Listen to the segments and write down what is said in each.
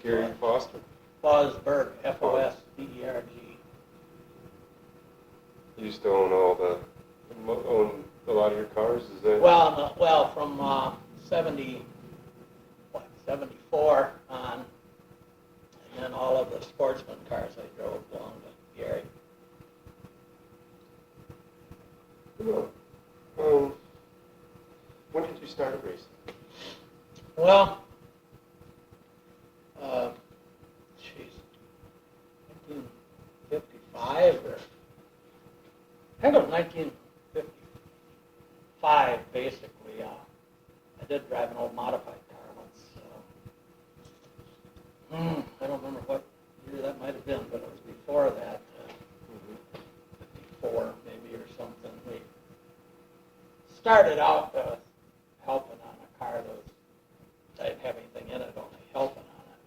Gary Foster. Fosberg, Fosberg. You used to own own a lot of your cars, is that? Well, from 74 on, and then all of the sportsman cars I drove belonged to Gary. When did you start racing? Well, 1955 or I think it was 1955 basically. I did drive an old modified car once. I don't remember what year that might have been, but it was before that. 54 maybe or something. We started out helping on a car that I didn't have anything in it, only helping on it.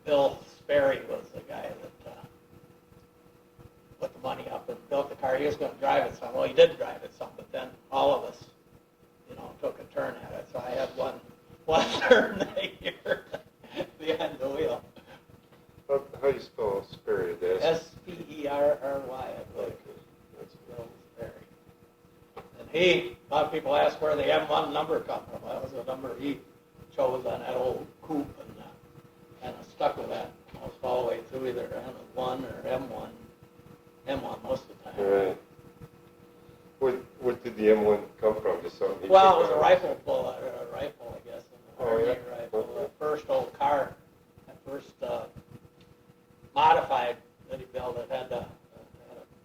Bill Sperry was the guy that put the money up and built the car. He was going to drive it some. Well, he did drive it some, but then all of us, took a turn at it. So I had one turn that year behind the wheel. How do you spell Sperry? Sperry, I believe. That's Bill Sperry. And a lot of people ask where the M1 number come from. That was the number he chose on that old coupe and kind of stuck with that almost all the way through, either M1 or M1 most of the time. Right. What did the M1 come from? Just something? Well, it was a rifle bullet, or a rifle, I guess, an Army rifle. Okay. The first old car, that first modified that he built, it had a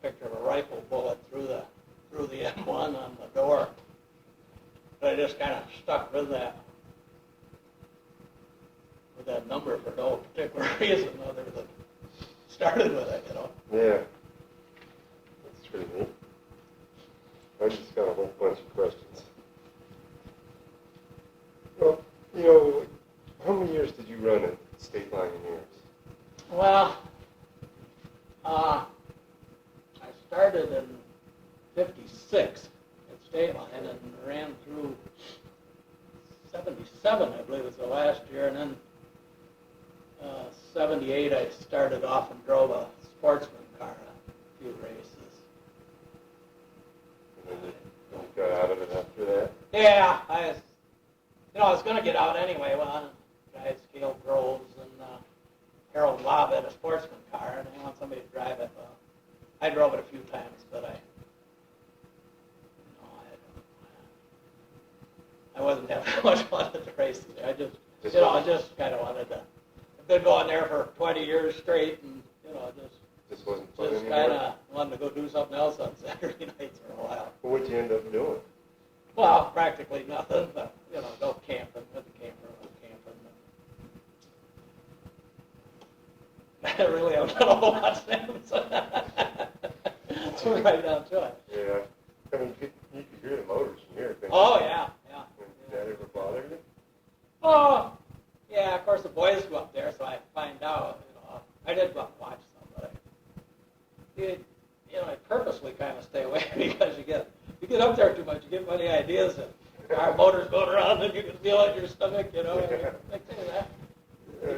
picture of a rifle bullet through the M1 on the door. But I just kind of stuck with that number for no particular reason other than started with it, Yeah. That's pretty neat. I just got a whole bunch of questions. Well, how many years did you run at State Line in yours? Well, I started in 56 at State Line and ran through 77, I believe was the last year, and then 78 I started off and drove a sportsman car a few races. And then you got out of it after that? Yeah, I was going to get out anyway. Well, guys, Scale Groves and Harold Lobb had a sportsman car, and they want somebody to drive it. I drove it a few times, but I wasn't having much fun at the races. I just kind of wanted to. I've been going there for 20 years straight, and Just wasn't fun just anymore? kind of wanted to go do something else on Saturday nights for a while. Well, what'd you end up doing? Well, practically nothing, but go camping with the camper, I really haven't done a whole lot since. That's right down to it. Yeah. I mean, you could hear the motors from here. Oh, yeah. Did that ever bother you? Oh, yeah, of course the boys go up there, so I find out, I did go up and watch some, but I purposely kind of stay away because you get up there too much, you get many ideas, and our motor's going around and you can feel it in your stomach, You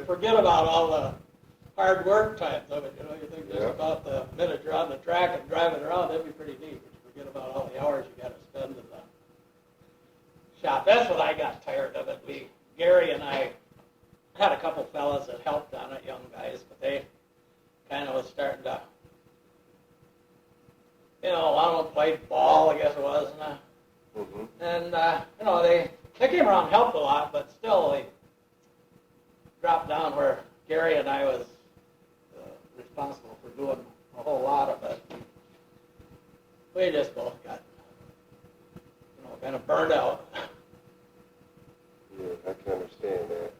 forget about all the hard work times of it, you think just about the minute you're on the track and driving around, that'd be pretty neat, but you forget about all the hours you got to spend in the shop. That's what I got tired of it. Gary and I had a couple fellas that helped on it, young guys, but they kind of was starting to, a lot of them played ball, I guess it was, and they came around and helped a lot, but still they dropped down where Gary and I was responsible for doing a whole lot of it. We just both got, kind of burned out. Yeah, I can understand that.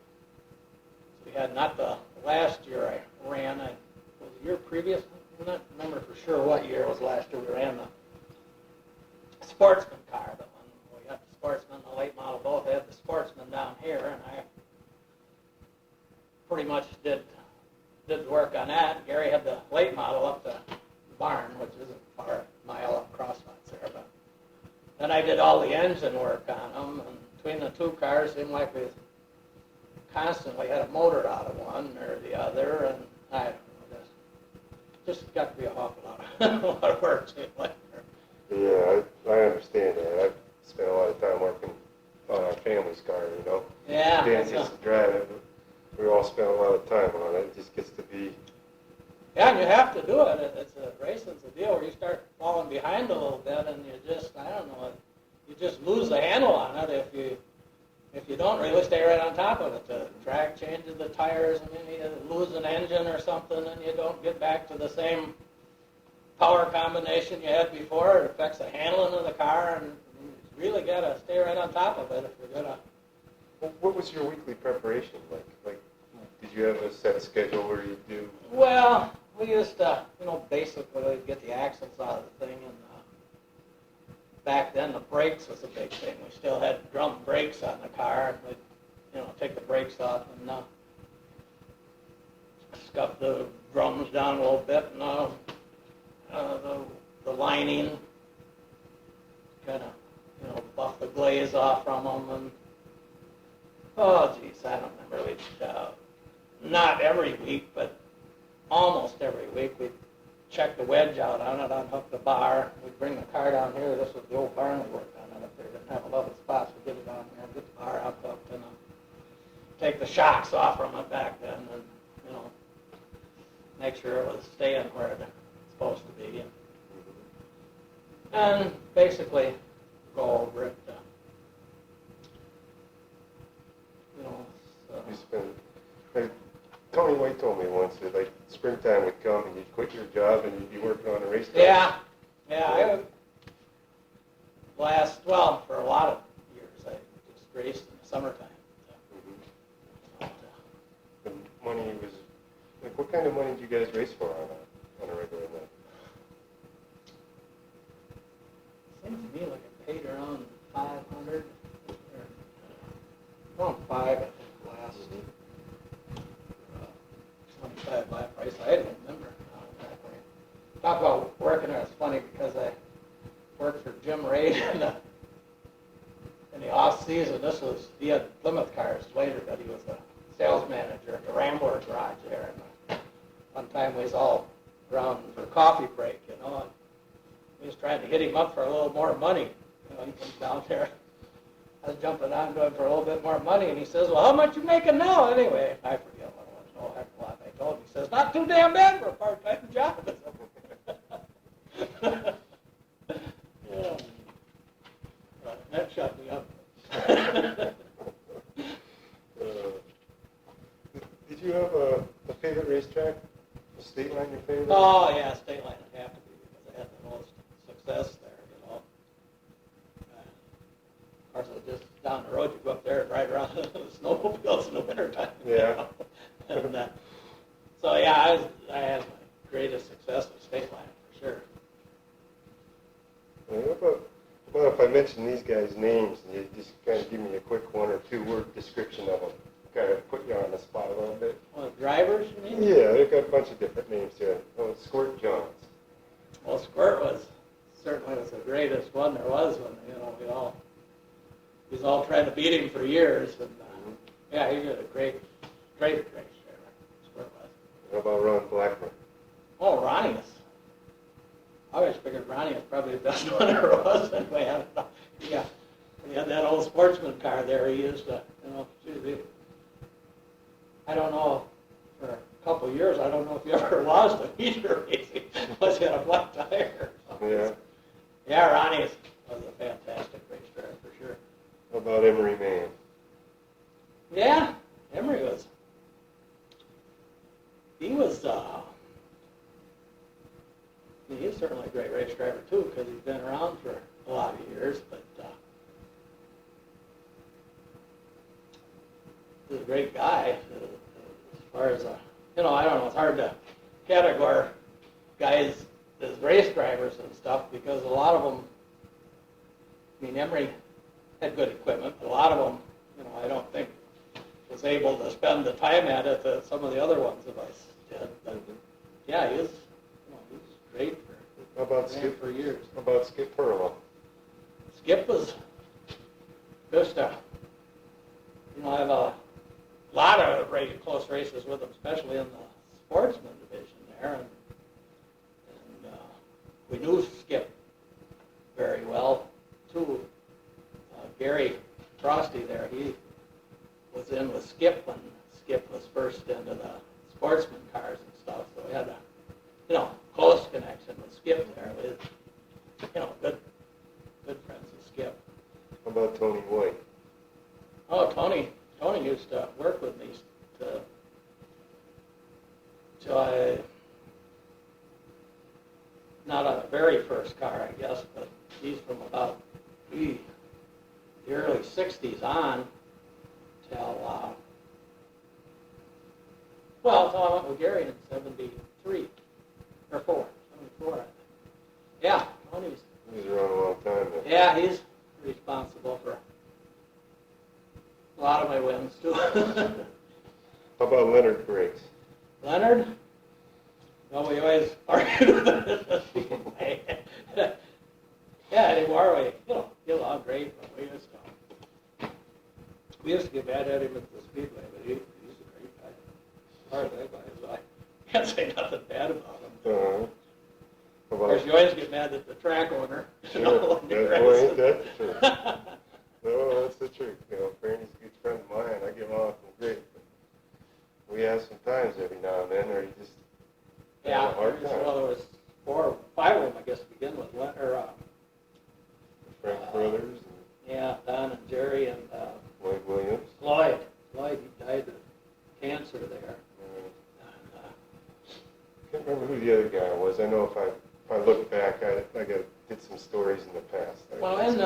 We had not the last year I ran, was the year previous, I don't remember for sure what year it was last year we ran the sportsman car, but when we got the sportsman and the late model both, I had the sportsman down here, and I pretty much did the work on that. Gary had the late model up the barn, which isn't far, a mile up crosslots there, but then I did all the engine work on them, and between the two cars, it seemed like we constantly had a motor out of one or the other, and I don't know, just got to be a awful lot of, a lot of work. Like, Yeah, I understand that. I've spent a lot of time working on our family's car, you know. yeah. Dan gets to drive it, but we all spend a lot of time on it. It just gets to be... Yeah, and you have to do it. It's a racing's a deal where you start falling behind a little bit, and you just, I don't know, you just lose the handle on it if you don't really stay right on top of it. The track changes the tires, and then you lose an engine or something, and you don't get back to the same power combination you had before. It affects the handling of the car, and you really got to stay right on top of it if you're going to. Well, what was your weekly preparation like? Did you have a set schedule where you do? Well, we used to, basically get the axles out of the thing, and back then the brakes was a big thing. We still had drum brakes on the car, and we'd, take the brakes off and scuff the drums down a little bit, and the lining, kind of, buff the glaze off from them, and oh geez, I don't remember. Not every week, but almost every week, we'd check the wedge out on it, unhook the bar. We'd bring the car down here. This was the old barn we worked on. If they didn't have a level spot, we'd get it down here, get the bar unhooked, and take the shocks off from it back then, and make sure it was staying where it's supposed to be, and basically go over it. You spend... Tony White told me once that springtime would come and you'd quit your job and you'd be working on a racetrack. Yeah. For a lot of years, I just raced in the summertime. The money was, what kind of money did you guys race for on a regular night? Seems to me like I paid around 500, around 5, I think, last. 25 lap race. I don't remember exactly. Talk about working there. It's funny because I worked for Jim Ray in the off season. He had Plymouth cars later, but he was the sales manager at the Rambler garage there. And one time we was all around for coffee break, and we was trying to hit him up for a little more money. He comes down there. I was jumping on going for a little bit more money, and he says, "Well, how much you making now anyway?" I forget what it was. No heck of a lot. I told him. He says, "Not too damn bad for a part-time job." Yeah. That shut me up. Did you have a favorite racetrack? A state line your favorite? Oh, yeah, state line would have to be because I had the most success there, Of course, it was just down the road. You go up there and ride around the snowmobiles in the wintertime. Yeah. And, so, yeah, I had my greatest success with state line, for sure. Well, what if I mention these guys' names and you just kind of give me a quick 1 or 2 word description of them? Kind of put you on the spot a little bit. Well, drivers, you mean? Yeah, they've got a bunch of different names here. Oh, Squirt Johns. Well, Squirt certainly was the greatest one there was when, we was all trying to beat him for years. And, yeah, he did a great race driver. Squirt was. How about Ron Blackman? Oh, Ronnie is. I always figured Ronnie was probably the best one there was. Anyway, yeah, he had that old sportsman car there. He used to, I don't know, for a couple of years, I don't know if he ever lost a heater racing unless he had a flat tire or something. Yeah. Yeah, Ronnie was a fantastic race driver for sure. How about Emery Mann? Yeah, Emery was. He was certainly a great race driver too, because he's been around for a lot of years. But he's a great guy. As far as I don't know, it's hard to categorize guys as race drivers and stuff because a lot of them. I mean, Emery had good equipment, but a lot of them, I don't think was able to spend the time at it that some of the other ones of us did. But yeah, he was great for years. How about Skip Perlow? Skip was just I have a lot close races with him, especially in the sportsman division there, and we knew Skip very well too. Gary Frosty there, he was in with Skip when Skip was first into the sportsman cars and stuff, so we had a close connection with Skip there. With good friends with Skip. How about Tony White? Oh, Tony used to work with me till I, not on the very first car, I guess, but he's from about the early 60s on till, till I went with Gary in 73, or 74, I think. Yeah, Tony's. He's around a long time now. Yeah, he's responsible for a lot of my wins, too. How about Leonard Briggs? Leonard? Well, we always argued about it. Yeah, anymore we, get along great, but we used to get mad at him at the Speedway, but he's a great guy. Hard guy, so I can't say nothing bad about him. Of course, you always get mad at the track owner. Sure, that's the truth. No, that's the truth. Bernie's a good friend of mine. I get along with him great. But we have some times every now and then where you just have a hard time. Well, there was 4 or 5 of them, I guess, to begin with. The Frank brothers. Yeah, Don and Jerry and Lloyd Williams. Lloyd, he died of cancer there. I can't remember who the other guy was. I know if I look back, I did some stories in the past. Well, in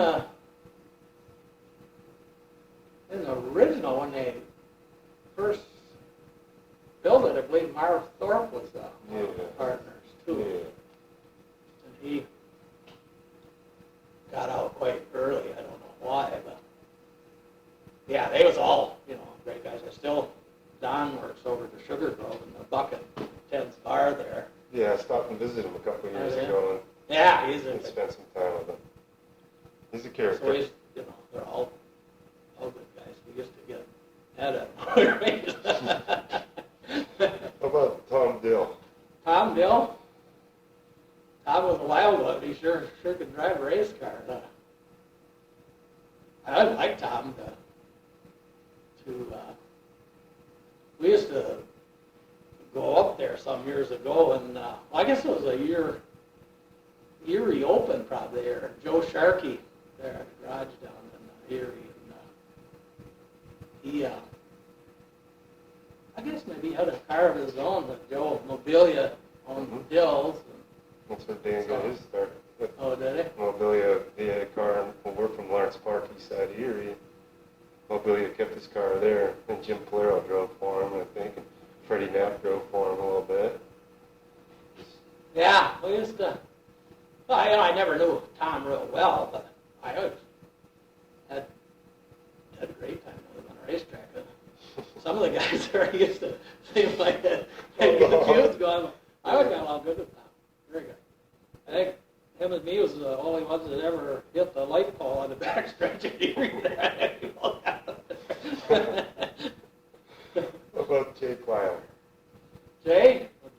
the original, when they first built it, I believe Marv Thorpe was one of the partners, too. Yeah. And he got out quite early. I don't know why, but yeah, they was all, great guys. Don works over to Sugar Grove in the Bucket, Ted's bar there. Yeah, I stopped and visited him a couple of years ago and he's spent some time with him. He's a character. So they're all good guys. We used to get mad at them. How about Tom Dill? Tom Dill? Tom was a wild one. He sure could drive a race car. I like Tom we used to go up there some years ago, and I guess it was a year Erie Open probably, or Joe Sharkey there at the garage down in Erie. And he, I guess maybe he had a car of his own, but Joe Mobilia owned Dill's. That's where Dan got his start. Oh, did he? Mobilia, he had a car, when we're from Lawrence Park, east side of Erie. Mobilia kept his car there, and Jim Polero drove for him, I think, and Freddie Knapp drove for him a little bit. Yeah, we used to. Well, I never knew Tom real well, but I always had a great time with him on a racetrack. Some of the guys there used to seem like the feuds going. I always got along good with Tom. Very good. I think him and me was the only ones that ever hit the light pole on the backstretch of Erie there. How about Jay Plyler? Jay was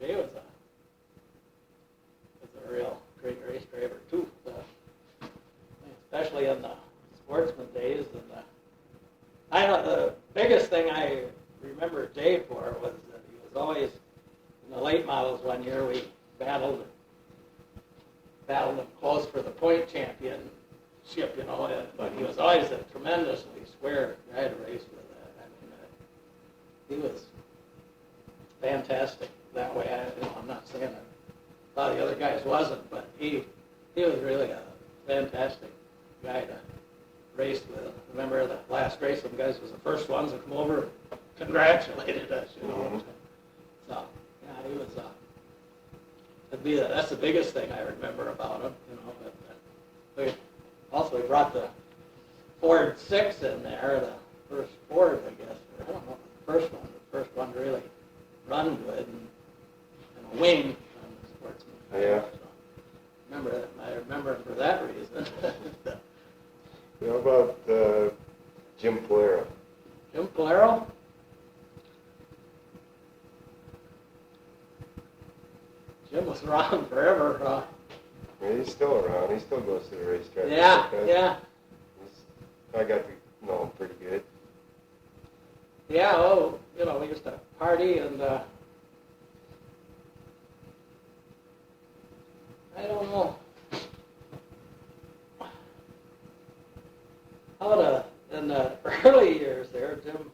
a real great race driver too, especially in the sportsman days. And I know the biggest thing I remember Jay for was that he was always in the late models. One year we battled him close for the point championship, but he was always a tremendously square guy to race with. He was fantastic that way. I'm not saying that a lot of the other guys wasn't, but he was really a fantastic guy to race with. Remember the last race, some guys was the first ones to come over and congratulated us, Mm-hmm. So, yeah, he was. That's the biggest thing I remember about him, But we brought the Ford 6 in there, the first Ford, I guess. I don't know. The first one to really run good, and a wing on the sportsman. Yeah. So, I remember it for that reason. How about Jim Polero? Jim Polero? Jim was around forever. Yeah, he's still around. He still goes to the racetrack. Yeah, yeah. I got to know him pretty good. Yeah, well, we used to party, and I don't know how in the early years there, Jim,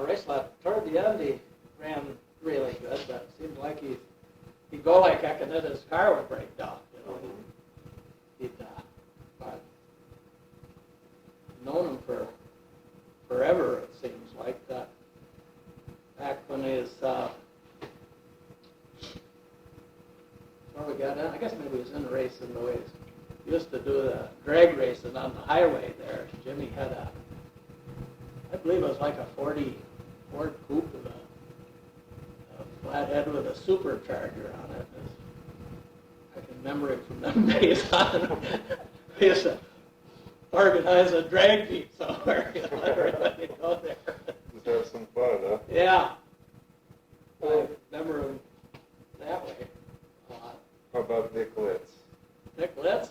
raced a lot. Toward the end, he ran really good, but it seemed like he'd go like heck, and then his car would break down. He'd but known him for forever, it seems like that. Back when he was, where we got in, I guess maybe he was in the race in the ways. He used to do the drag racing on the highway there. Jimmy had I believe it was like a 40 Ford Coupe with a flathead with a supercharger on it. I can remember it from them days on. We used to organize a drag meet somewhere. Everybody go there. Just have some fun, huh? Yeah. I remember him that way a lot. How about Dick Litz? Dick Litz?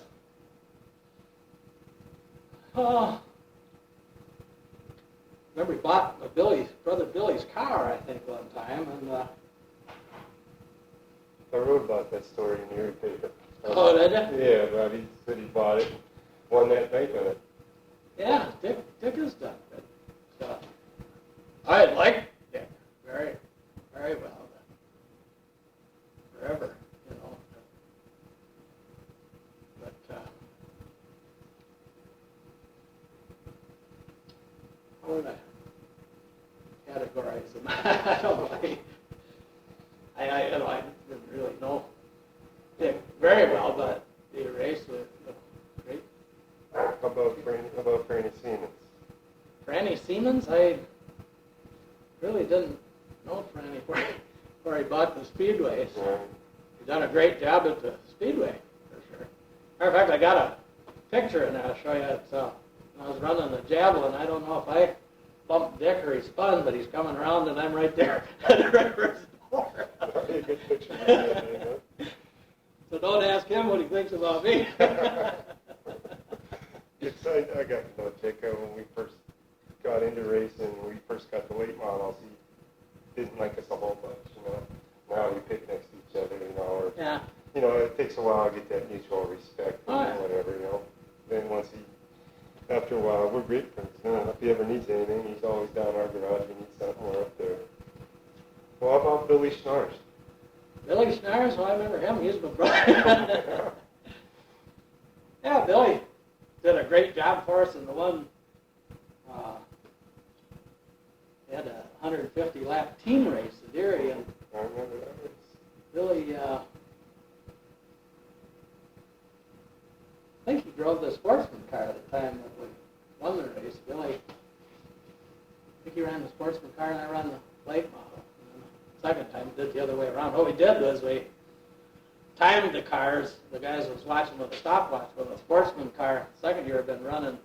Oh. Remember he bought brother Billy's car, I think, one time, and I wrote about that story in your paper. Oh, did you? Yeah, but he said he bought it, won that night on it. Yeah, Dick has done good stuff. I like Dick very, very well. Forever, But how would I categorize him? I don't know. I didn't really know Dick very well, but he raced with great. How about Franny Siemens? Franny Siemens, I really didn't know Franny before he bought the Speedway. So Right. he's done a great job at the Speedway, for sure. Matter of fact, I got a picture in there I'll show you. It's, when I was running the javelin, I don't know if I bumped Dick or he spun, but he's coming around and I'm right there at the river's door. That'd be a good picture. So don't ask him what he thinks about me. I got to know Dick when we first got into racing. When we first got the late models, he didn't like us a whole bunch, Now we pick next to each other, or Yeah. It takes a while to get that mutual respect, Oh, yeah. whatever, Then after a while, we're great friends. If he ever needs anything, he's always down in our garage. We need something, we're up there. Well, how about Billy Schnars? Billy Schnars, well, I remember him. He was my brother. Yeah, Billy did a great job for us in the one. He had a 150-lap team race at Erie, and I remember that race. Billy, I think he drove the sportsman car at the time that we won the race. Billy, I think he ran the sportsman car and I ran the late model. And the second time we did it the other way around. What we did was we timed the cars. The guys was watching with a stopwatch with a sportsman car. The second year had been running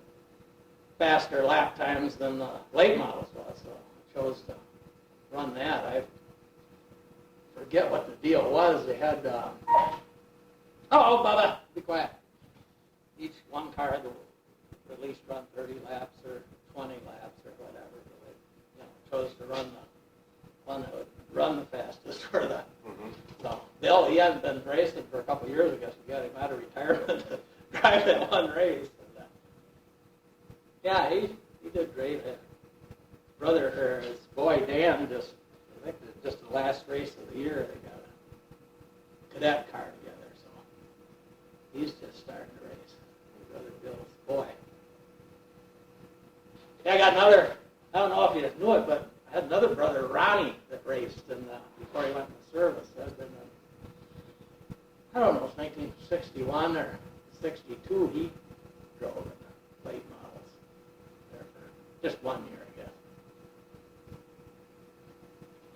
faster lap times than the late models was, so I chose to run that. I forget what the deal was. They had, Bubba, be quiet. Each one car had to at least run 30 laps or 20 laps or whatever. But they, chose to run the one that would run the fastest for the. Mm-hmm. So Bill, he hadn't been racing for a couple of years. I guess we got him out of retirement to drive that one race. And, yeah, he did great. His boy Dan I think just the last race of the year, they got a cadet car together. So he's just starting to race. His brother Bill's boy. Yeah, I got another. I don't know if you knew it, but I had another brother, Ronnie, that raced before he went in the service. That had been, I don't know, it was 1961 or 62. He drove in the late models there for just 1 year, I guess.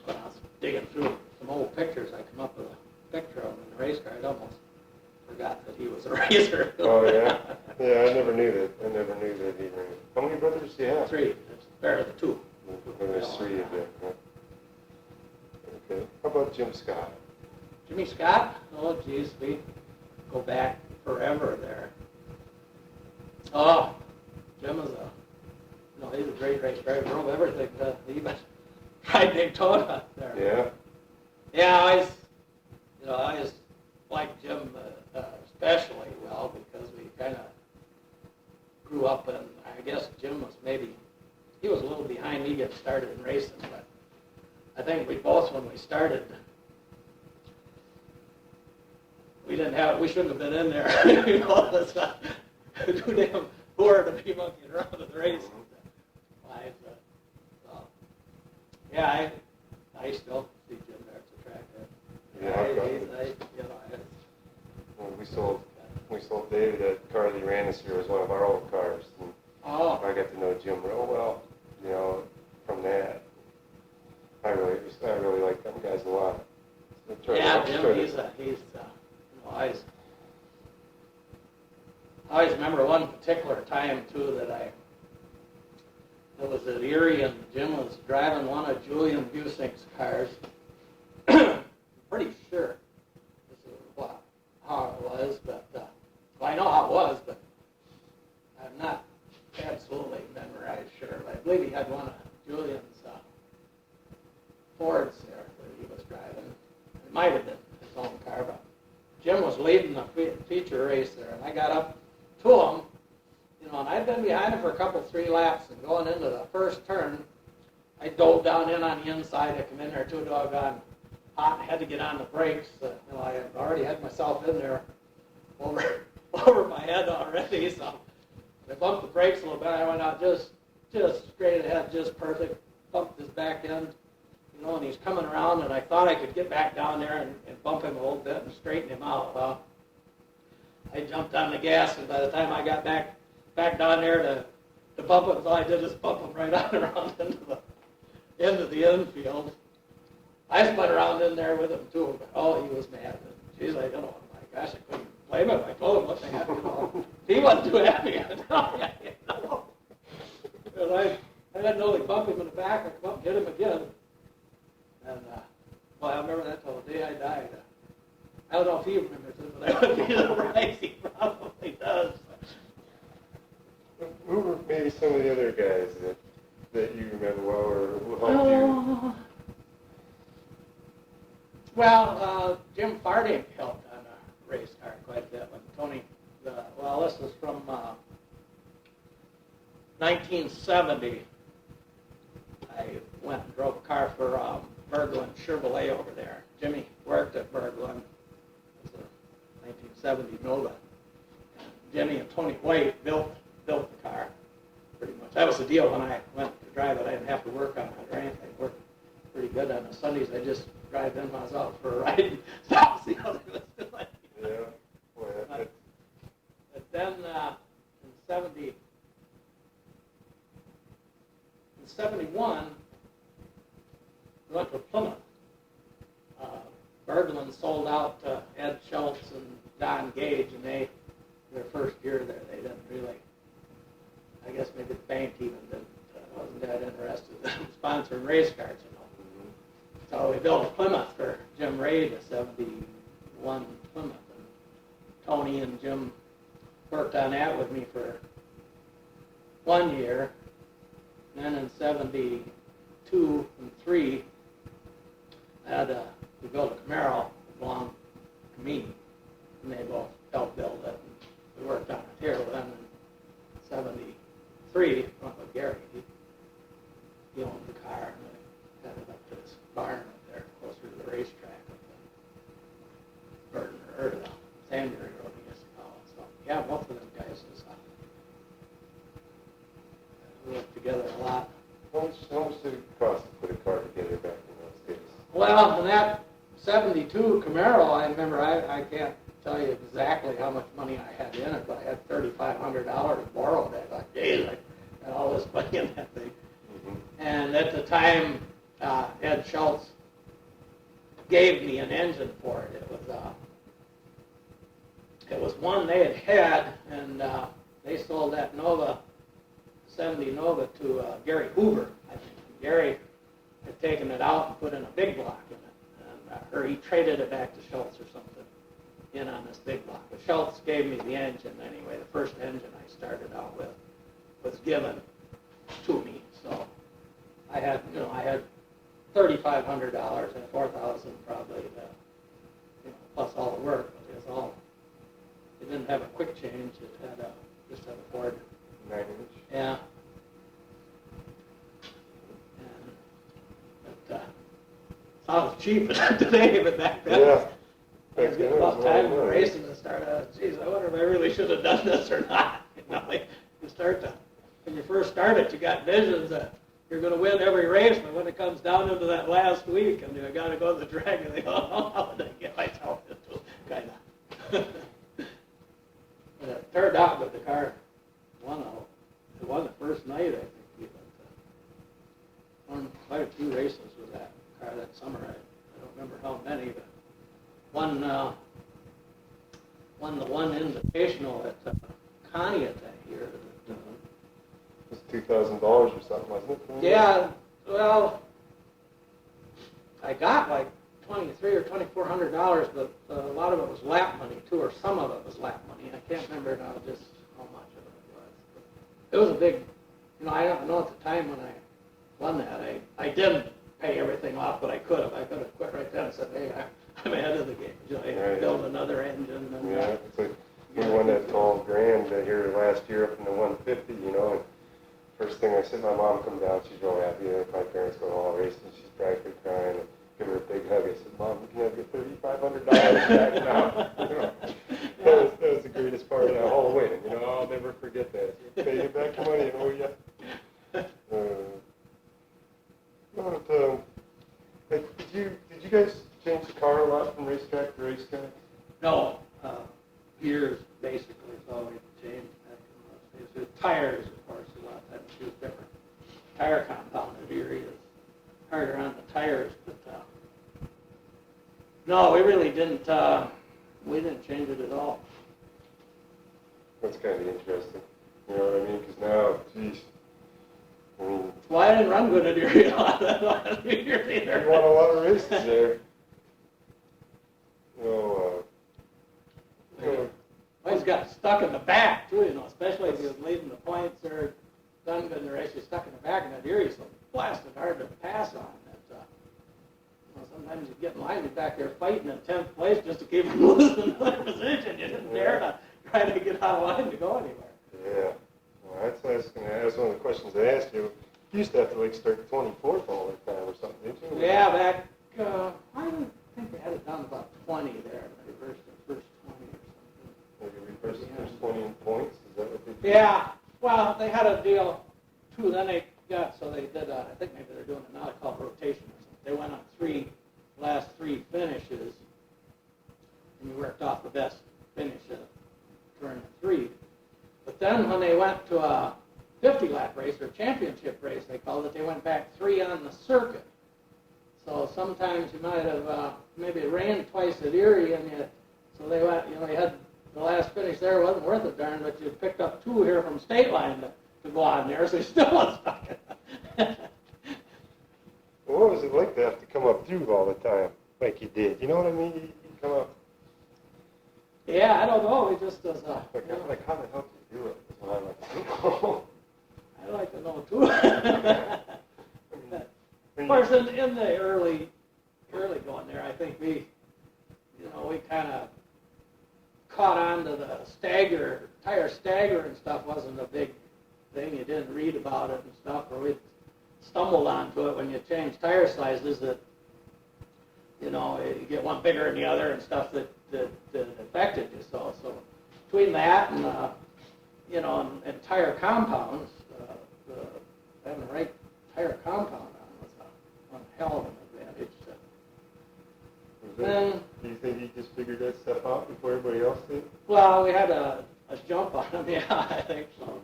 When I was digging through some old pictures, I come up with a picture of him in the race car. I'd almost forgot that he was a racer. Oh, yeah? Yeah, I never knew that. He ran. How many brothers do you have? 3. It's better than 2. There's 3 of you. Huh? Okay. How about Jim Scott? Jimmy Scott? Oh, geez, we go back forever there. Oh, Jim is he's a great race driver. Drove everything. He even tried Daytona there. Yeah. Yeah, I always liked Jim especially well because we kind of grew up, and I guess Jim was he was a little behind me getting started in racing, but I think we both, when we started, we shouldn't have been in there. It's too damn poor to be monkeying around with the racing. Yeah, I still see Jim there at the track. We sold David that car that he ran this year was one of our old cars. And I got to know Jim real well, from that. I really like them guys a lot. Yeah, Jim, I always remember one particular time, too, it was at Erie, and Jim was driving one of Julian Busick's cars. I'm pretty sure this is how it was, but I know how it was, but I'm not absolutely memorized sure. But I believe he had one of Julian's Fords there that he was driving. It might have been his own car, but Jim was leading the feature race there, and I got up to him, and I'd been behind him for a couple, 3 laps, and going into the first turn, I dove down in on the inside. I come in there too doggone hot and had to get on the brakes. I had already had myself in there over my head already, so I bumped the brakes a little bit. I went out just straight ahead, just perfect, bumped his back end, and he's coming around, and I thought I could get back down there and bump him a little bit and straighten him out. Well, I jumped on the gas, and by the time I got back down there to bump him, all I did is bump him right on around into the infield. I spun around in there with him too, but he was mad. Geez, my gosh, I couldn't blame him. I told him what the heck, he wasn't too happy. And I had to only bump him in the back. I come up and hit him again. And I remember that till the day I died. I don't know if he remembers it, but I would be surprised he probably does. Who were maybe some of the other guys that you remember well, or who helped you? Well, Jim Farding helped on a race car quite a bit when Tony. This was from 1970. I went and drove a car for Berglund Chevrolet over there. Jimmy worked at Berglund. It was a 1970 Nova. Jimmy and Tony White built the car, pretty much. That was the deal when I went to drive it. I didn't have to work on it or anything. I worked pretty good on the Sundays. I just drive in when I was out for a ride and stop and see how they was doing. Yeah. Well, but then in 71, we went to Plymouth. Berglund sold out to Ed Schultz and Don Gage, and their first year there, they didn't really, I guess maybe the bank even wasn't that interested in sponsoring race cars, So we built a Plymouth for Jim Raid, a 71 Plymouth. And Tony and Jim worked on that with me for 1 year. Then in 72 and 3, we built a Camaro that belonged to me, and they both helped build it. And we worked on it here with them in 73, went with Gary. He owned the car, and I got it up to his barn up there, closer to the racetrack up the Sandbury Road, I guess you call it. So, yeah, both of them guys we worked together a lot. How much did it cost to put a car together back in those days? Well, in that 72 Camaro, I remember, I can't tell you exactly how much money I had in it, but I had $3,500 borrowed. I thought, geez, I got all this money in that thing. Mm-hmm. And at the time, Ed Schultz gave me an engine for it. It was one they had, and they sold that Nova, 70 Nova, to Gary Hoover, I think. Gary had taken it out and put in a big block in it. or he traded it back to Schultz or something in on this big block. But Schultz gave me the engine anyway. The first engine I started out with was given to me. So I had $3,500 and $4,000 probably, plus all the work. But it didn't have a quick change. It had just had a Ford 9-inch. Yeah. Sounds cheap today, but back then, Yeah. I was getting about time for racing to start out. Geez, I wonder if I really should have done this or not. When you first start it, you got visions that you're going to win every race, but when it comes down into that last week and you got to go to the track, and they go, oh, how did I get myself into kind of. But it turned out that the car won it won the first night, I think. Won quite a few races with that car that summer. I don't remember how many, but won the one invitational at Conneaut that year. It was $2,000 or something, wasn't it? Yeah, well, I got like $2,300 or $2,400, but a lot of it was lap money too, or some of it was lap money. I can't remember now just how much of it was. But it was a big, I don't know at the time when I won that. I didn't pay everything off, but I could have. I could have quit right then and said, hey, I'm ahead of the game. I build another engine. And, yeah, it's like we won that $12 grand here last year up in the 150, and first thing I said, my mom come down, she's real happy. My parents go all racing, she's practically crying. And give her a big hug. I said, Mom, you can have your $3,500 back now. That was the greatest part of that whole win. I'll never forget that. Pay you back your money and owe you. Did you guys change the car a lot from racetrack to racetrack? No, gears basically is all we changed. The tires, of course, a lot of times use different tire compound at Erie is harder on the tires, but no, we really didn't. We didn't change it at all. That's kind of interesting. You know what I mean? Because now, geez. Well, I didn't run good at Erie a lot of years either. You won a lot of races there. I just got stuck in the back too, especially if you was leading the points or done good in the race, you're stuck in the back, and that Erie's so blasted hard to pass on that. Sometimes you get in line, you're back there fighting in 10th place just to keep from losing another position. You didn't dare to try to get out of line to go anywhere. Yeah. Well, that's one of the questions I asked you. You used to have to start 24th all the time or something, didn't you? Yeah, back, I think they had it down about 20 there. They reversed the first 20 or something. Maybe reversed the first 20 in points? Is that what they did? Yeah. Well, they had a deal, too. Then they got, so they did, I think maybe they're doing it now, called rotation or something. They went on last three finishes, and you worked off the best finish of turn 3. But then when they went to a 50-lap race or championship race, they called it, they went back 3 on the circuit. So sometimes you might have maybe ran twice at Erie, and so they went, you had the last finish there wasn't worth a darn, but you picked up 2 here from State Line to go on there, so you still was stuck in it. Well, what was it like to have to come up through all the time, like you did? You know what I mean? You come up. Yeah, I don't know. We just as how the hell do you do it? That's what I like to know. I like to know too. Of course, in the early going there, I think we kind of caught on to the tire stagger and stuff wasn't a big thing. You didn't read about it and stuff, or we stumbled onto it when you change tire sizes that, you get one bigger than the other and stuff that affected you. So between that and, and tire compounds, having the right tire compound on was one hell of an advantage. Do you think you just figured that stuff out before everybody else did? Well, we had a jump on them, yeah, I think so.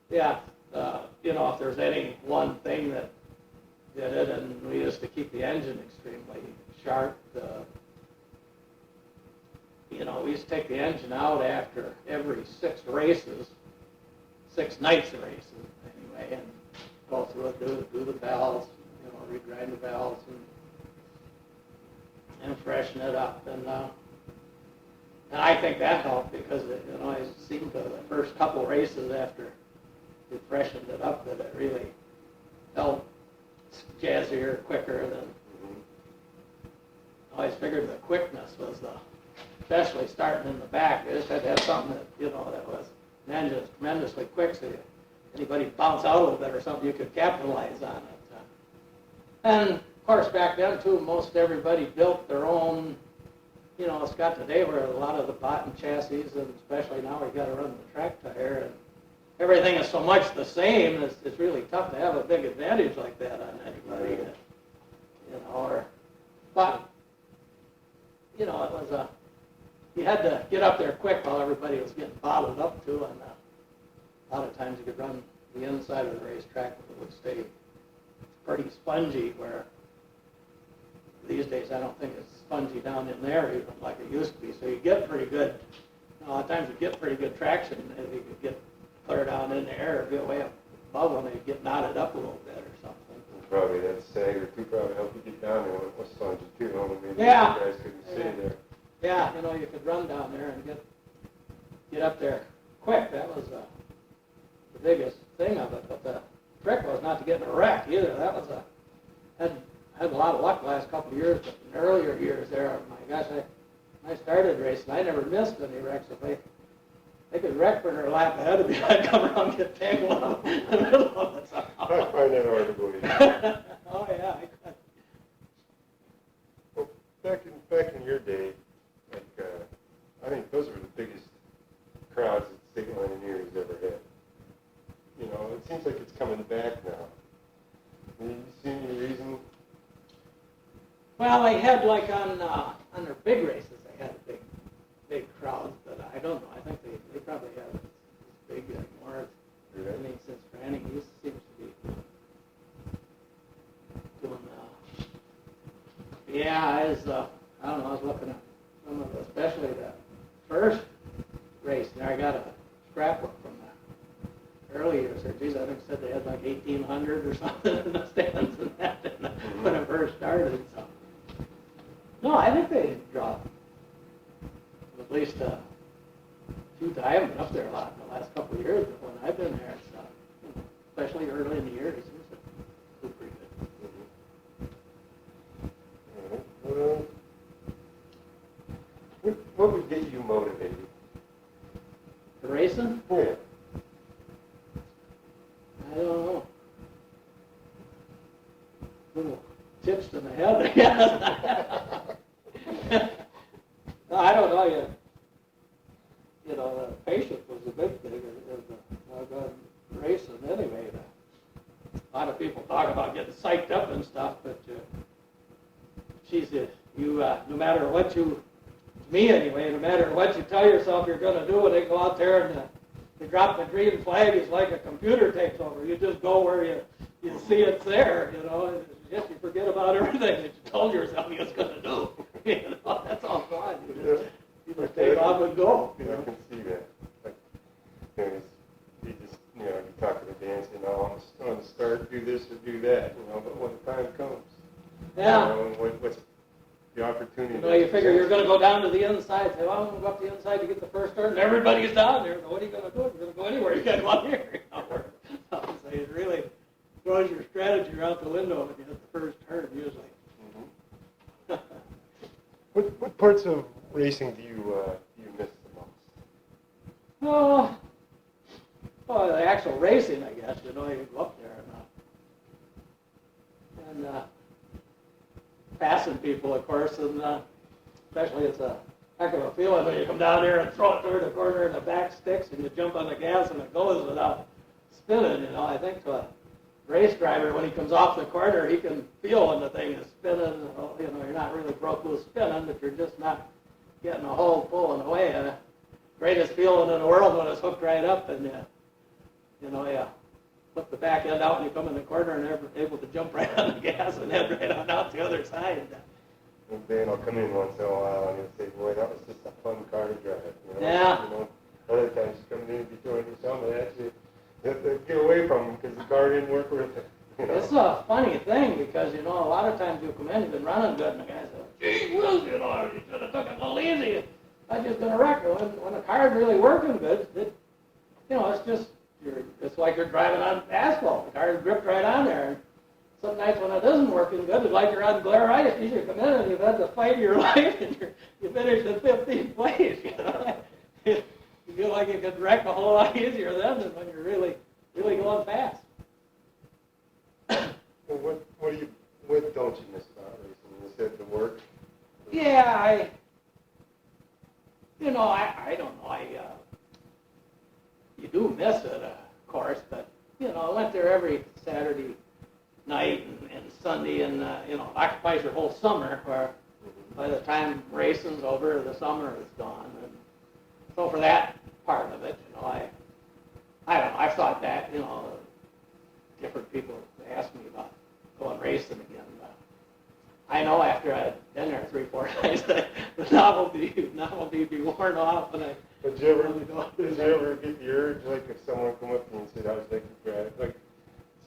Yeah, if there's any one thing that did it, and we used to keep the engine extremely sharp. We used to take the engine out after every 6 races, 6 nights of races anyway, and go through it, do the valves, regrind the valves, freshen it up. And I think that helped because it seemed to the first couple races after we freshened it up that it really felt jazzier, quicker than. I always figured the quickness was especially starting in the back. You just had to have something that was an engine that's tremendously quick, so anybody bounce out a little bit or something, you could capitalize on it. And of course, back then too, most everybody built their own. It's got today where a lot of the bottom chassis, and especially now we got to run the track tire, and everything is so much the same. It's really tough to have a big advantage like that on anybody. But it was you had to get up there quick while everybody was getting bottled up too, and a lot of times you could run the inside of the racetrack, but it would stay pretty spongy, where these days I don't think it's spongy down in there even like it used to be. So you get pretty good, a lot of times you get pretty good traction if you could get clear down in the air or get way up above when they get knotted up a little bit or something. Probably that sag or two probably help you get down there when it was spongy too. Maybe yeah. You guys couldn't stay there. Yeah, you could run down there and get up there quick. That was the biggest thing of it. But the trick was not to get in a wreck either. That was had a lot of luck the last couple of years, but in earlier years there, my gosh, when I started racing, I never missed any wrecks. If they could wreck for their lap ahead of me, I'd come around and get tangled up in the middle of it somehow. I find that hard to believe. Oh yeah, I could. Well, back in your day, I think those were the biggest crowds that state line engineers ever had. It seems like it's coming back now. You see any reason? Well, they had like on their big races, they had big crowds, but I don't know. I think they probably have as big anymore. I mean, since Franny seems to be doing. I don't know. I was looking at some of, especially the first race. And I got a scrapbook from the early years. Geez, I think it said they had like 1,800 or something in the stands and that when it first started. So. No, I think they dropped at least a few times. I haven't been up there a lot in the last couple of years, but when I've been there, it's, especially early in the year, it seems to do pretty good. What would get you motivated? The racing? Yeah. I don't know. Little tips to the head, I guess. No, I don't know. The patience was a big thing in racing anyway. A lot of people talk about getting psyched up and stuff, but geez, no matter what no matter what you tell yourself you're going to do, when they go out there and they drop the green flag, it's like a computer takes over. You just go where you see it's there, Just you forget about everything that you told yourself you was going to do. That's all gone. You just take off and go. I can see that. You talk to the dance, on the start, do this or do that, but when the time comes, yeah. What's the opportunity? You figure you're going to go down to the inside, say, well, I'm going to go up the inside to get the first turn, and everybody's down there. So what are you going to do? You're going to go anywhere. You got to go up here. So it really throws your strategy out the window when you hit the first turn, usually. Mm-hmm. What parts of racing do you miss the most? Well, the actual racing, I guess. You go up there and passing people, of course, and especially it's a heck of a feeling when you come down there and throw it through the corner and the back sticks and you jump on the gas and it goes without spinning. I think to a race driver, when he comes off the corner, he can feel when the thing is spinning. You're not really broke loose spinning, but you're just not getting a hold pulling away. And the greatest feeling in the world when it's hooked right up and you flip the back end out and you come in the corner and they're able to jump right on the gas and head right on out the other side. And Dan will come in once in a while and he'll say, boy, that was just a fun car to drive. Yeah. Other times you come in and be throwing your helmet at you. You have to get away from him because the car didn't work with it. You know? It's a funny thing because, a lot of times you come in, you've been running good, and the guy says, gee whiz, you should have took it a little easy. I just been a wreck. When the car's really working good, it's just, it's like you're driving on asphalt. The car's gripped right on there. And some nights when it isn't working good, it's like you're on glare-itis. You come in and you've had the fight of your life, and you finished in 15th place. You feel like you could wreck a whole lot easier then than when you're really, really going fast. Well, what don't you miss about racing? You said the work. Yeah, I don't know. You do miss it, of course, but I went there every Saturday night and Sunday, and it occupies your whole summer. Where by the time racing's over, the summer is gone, and so for that part of it, I don't know. I've thought that, different people ask me about going racing again. But I know after I'd been there 3-4 nights, the novelty would be worn off, and Did you ever get the urge, like if someone come up to you and said, "I was like to grab," like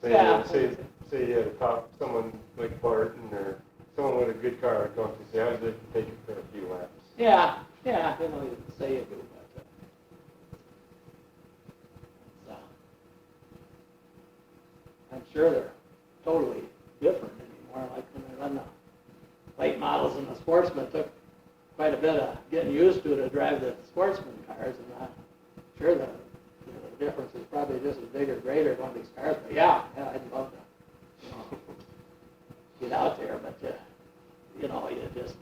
say you had a top someone like Barton or someone with a good car come up and say, "I was like to take it for a few laps." Yeah, you say you do, but I'm sure they're totally different anymore. Like when I run the late models and the sportsmen, took quite a bit of getting used to drive the sportsman cars, and I'm sure the difference is probably just as big or greater in one of these cars. But yeah, I'd love to get out there, but you just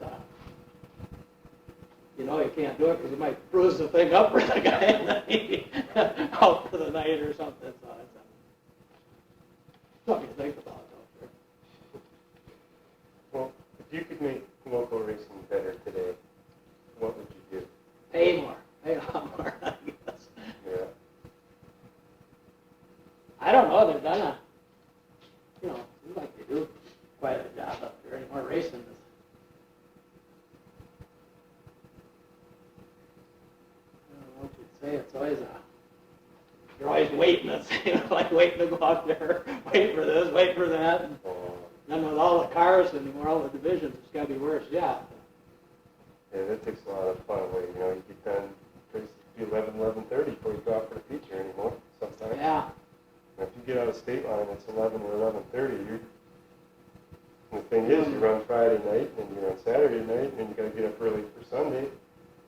you can't do it because you might bruise the thing up for the guy and then he out for the night or something. So it's something to think about, though. Sure. Well, if you could make local racing better today, what would you do? Pay more. Pay a lot more, I guess. Yeah. I don't know. They've done seems like they do quite a job up there anymore racing. I don't know what you'd say. It's always you're always waiting. It's like waiting to go out there, waiting for this, waiting for that. And then with all the cars anymore, all the divisions, it's got to be worse. Yeah. Yeah, that takes a lot of fun away. You get done pretty 11:30 before you go out for the feature anymore. Sometimes. Yeah. And if you get out of state line, it's 11 or 11:30. The thing is, you run Friday night and you run Saturday night, and then you got to get up early for Sunday.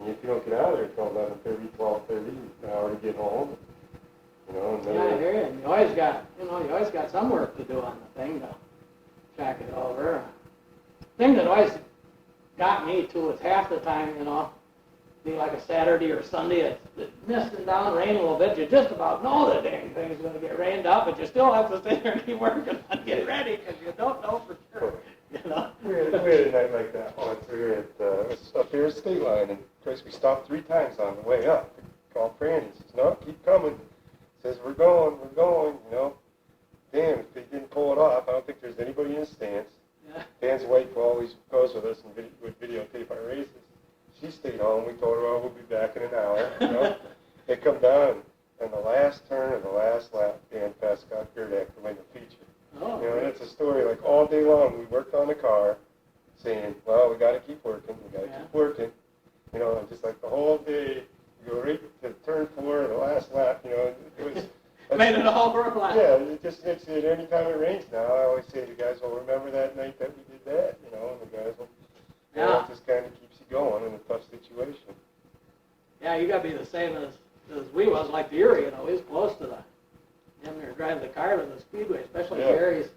And if you don't get out of there until 11:30, 12:30, an hour to get home. And then I hear you. And you always got some work to do on the thing to track it over. The thing that always got me too is half the time, be like a Saturday or Sunday, it's misting down, rain a little bit. You just about know the dang thing is going to get rained up, but you still have to stay there and keep working on get ready because you don't know for sure. We had a night like that once. We were up here at State Line, and of course we stopped 3 times on the way up. Called Franny. He says, "No, keep coming." He says, we're going. Damn, if they didn't pull it off, I don't think there's anybody in the stands. Yeah. Dan's wife who always goes with us and would videotape our races. She stayed home. We told her, "Oh, we'll be back in an hour." They come down, and the last turn of the last lap, Dan Fest got hurt after winning the feature. Oh, And it's a story like all day long. We worked on the car, saying, "Well, we got to keep working. We got to keep working." And just like the whole day, you go right to turn 4 of the last lap. It was. Made it all for a lap. Yeah, it's any time it rains now. I always say to guys, "Well, remember that night that we did that?" And the guys will. It just kind of keeps you going in a tough situation. Yeah, you got to be the same as we was, like the Erie, we was close to the, we were driving the car to the speedway, especially Gary's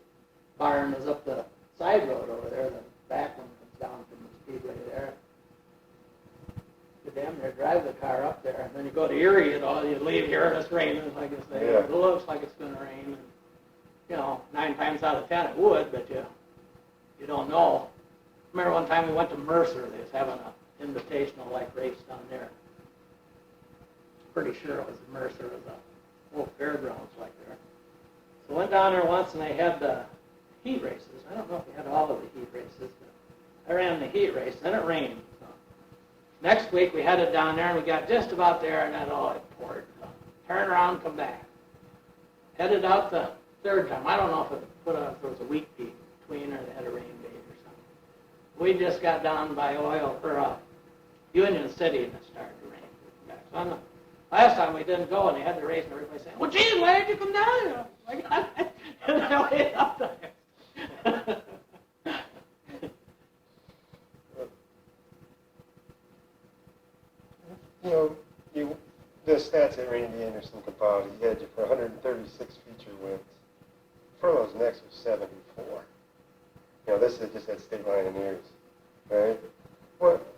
barn is up the side road over there, the back one comes down from the speedway there. You damn near drive the car up there, and then you go to Erie, you leave here and it's raining, like I say, it looks like it's going to rain, and, 9 times out of 10 it would, but you don't know. Remember one time we went to Mercer, they was having an invitational like race down there. Pretty sure it was Mercer, it was a little fairgrounds like there. So I went down there once and they had the heat races. I don't know if they had all of the heat races, but I ran the heat race, then it rained. So next week we headed down there and we got just about there and then it poured. So turn around, come back. Headed out the third time. I don't know if it put on, if there was a week between or they had a rain date or something. We just got down by Union City and it started to rain. So on the last time we didn't go and they had the race and everybody saying, well, geez, why did you come down here? And I went up there. The stats that Randy Anderson compiled, he had you for 136 feature wins. Furlow's next was 74. This is just at state line and ears, right?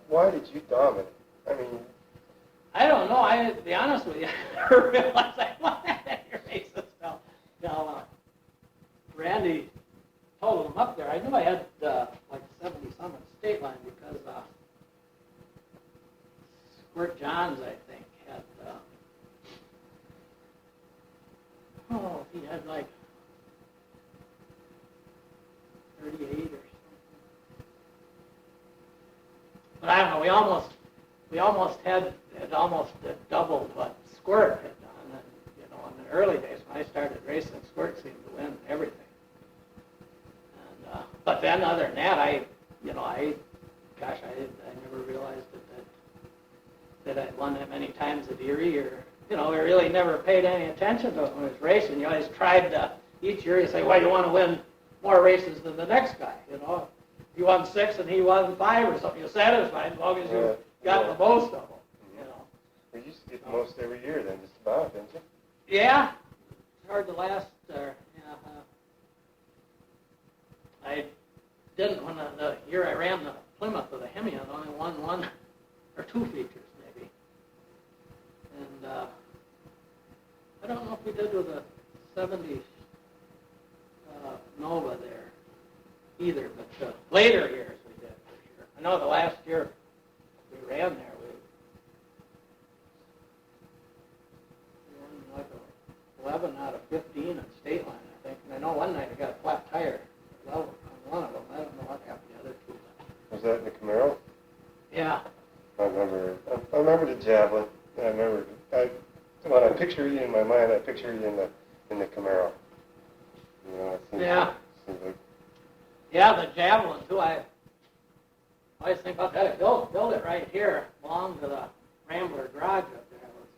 Why did you dominate? I mean, I don't know. To be honest with you, I never realized I won that races. Randy totaled them up there. I knew I had like 70 some at state line because Squirt Johns, I think, had he had like 38 or something. But I don't know. We almost had doubled what Squirt had done. And, in the early days when I started racing, Squirt seemed to win everything. And but then other than that, I never realized that I'd won that many times at Erie, or we really never paid any attention to it when it was racing. You always tried to, each year you say, well, you want to win more races than the next guy. You won 6 and he won 5 or something. You're satisfied as long as you got the most of them. We used to get the most every year then, just about, didn't you? Yeah, it's hard to last. I didn't when the year I ran the Plymouth with the Hemi, I only won 1 or 2 features maybe. And I don't know if we did with the 70 Nova there either, but later years we did for sure. I know the last year we ran there, we won like 11 out of 15 at state line, I think. And I know one night I got a flat tire on one of them. I don't know what happened to the other 2. Was that in the Camaro? Yeah. I remember the Javelin. When I picture you in my mind, I picture you in the Camaro. Yeah. Seems like, yeah, the Javelin too. I always think about that. I built it right here, belonged to the Rambler garage up there. I was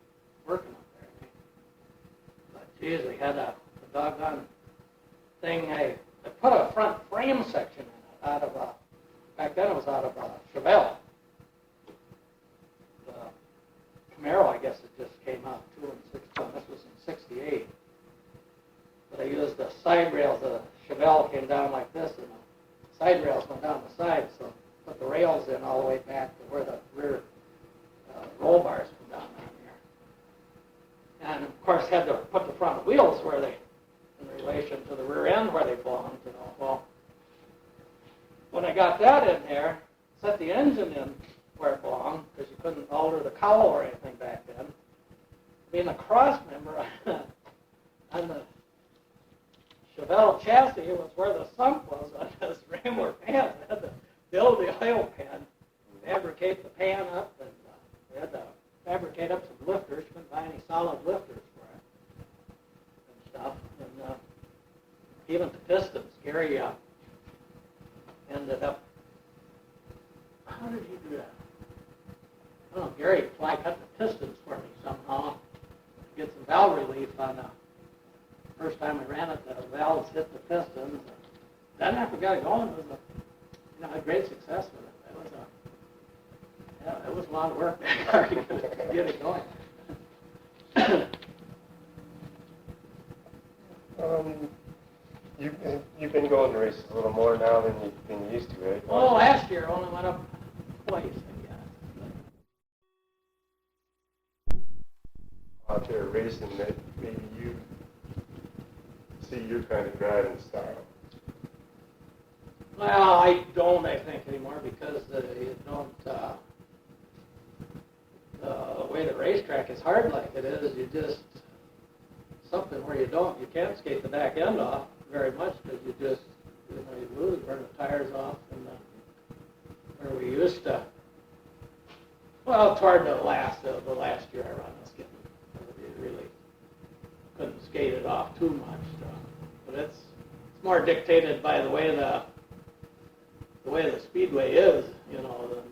working up there. But geez, we had a doggone thing. I put a front frame section in it out of back then it was out of Chevelle. The Camaro, I guess it just came out too in 61. This was in 68. But I used the side rails. The Chevelle came down like this, and the side rails went down the side. So put the rails in all the way back to where the rear roll bars come down there. And of course, had to put the front wheels where they, in relation to the rear end where they belonged. Well, when I got that in there, set the engine in where it belonged because you couldn't alter the cowl or anything back then. Being a cross member on the Chevelle chassis, it was where the sump was on this Rambler pan. I had to build the oil pan, fabricate the pan up, and we had to fabricate up some lifters. Couldn't buy any solid lifters for it and stuff. And even the pistons, Gary ended up. How did he do that? I don't know. Gary fly cut the pistons for me somehow to get some valve relief on the first time I ran it. The valves hit the pistons. Then after we got it going, it was a great success with it. It was a lot of work to get it going. You've been going to races a little more now than you used to, right? Well, last year I only went up twice, I guess. Out there racing that maybe you see your kind of driving style. Well, I don't, I think, anymore because you don't, the way the racetrack is hard like it is, you just, something where you can't skate the back end off very much because you just, you lose, burn the tires off, and where we used to, well, toward the last year I run this getting, you really couldn't skate it off too much. more dictated by the way the speedway is, you know,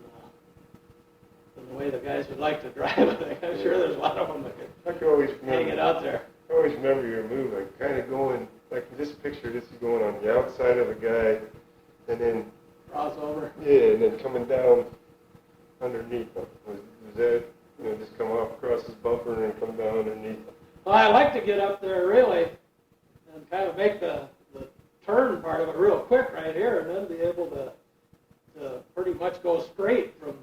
than the way the guys would like to drive it. I'm sure there's a lot of them that could always hang it out there. I always remember your move, like kind of going, like just picture this is going on the outside of a guy, and then cross over. Yeah, and then coming down underneath him. Was that, you know, just come off across his bumper and then come down underneath him? Well, I like to get up there really and kind of make the turn part of it real quick right here, and then be able to pretty much go straight from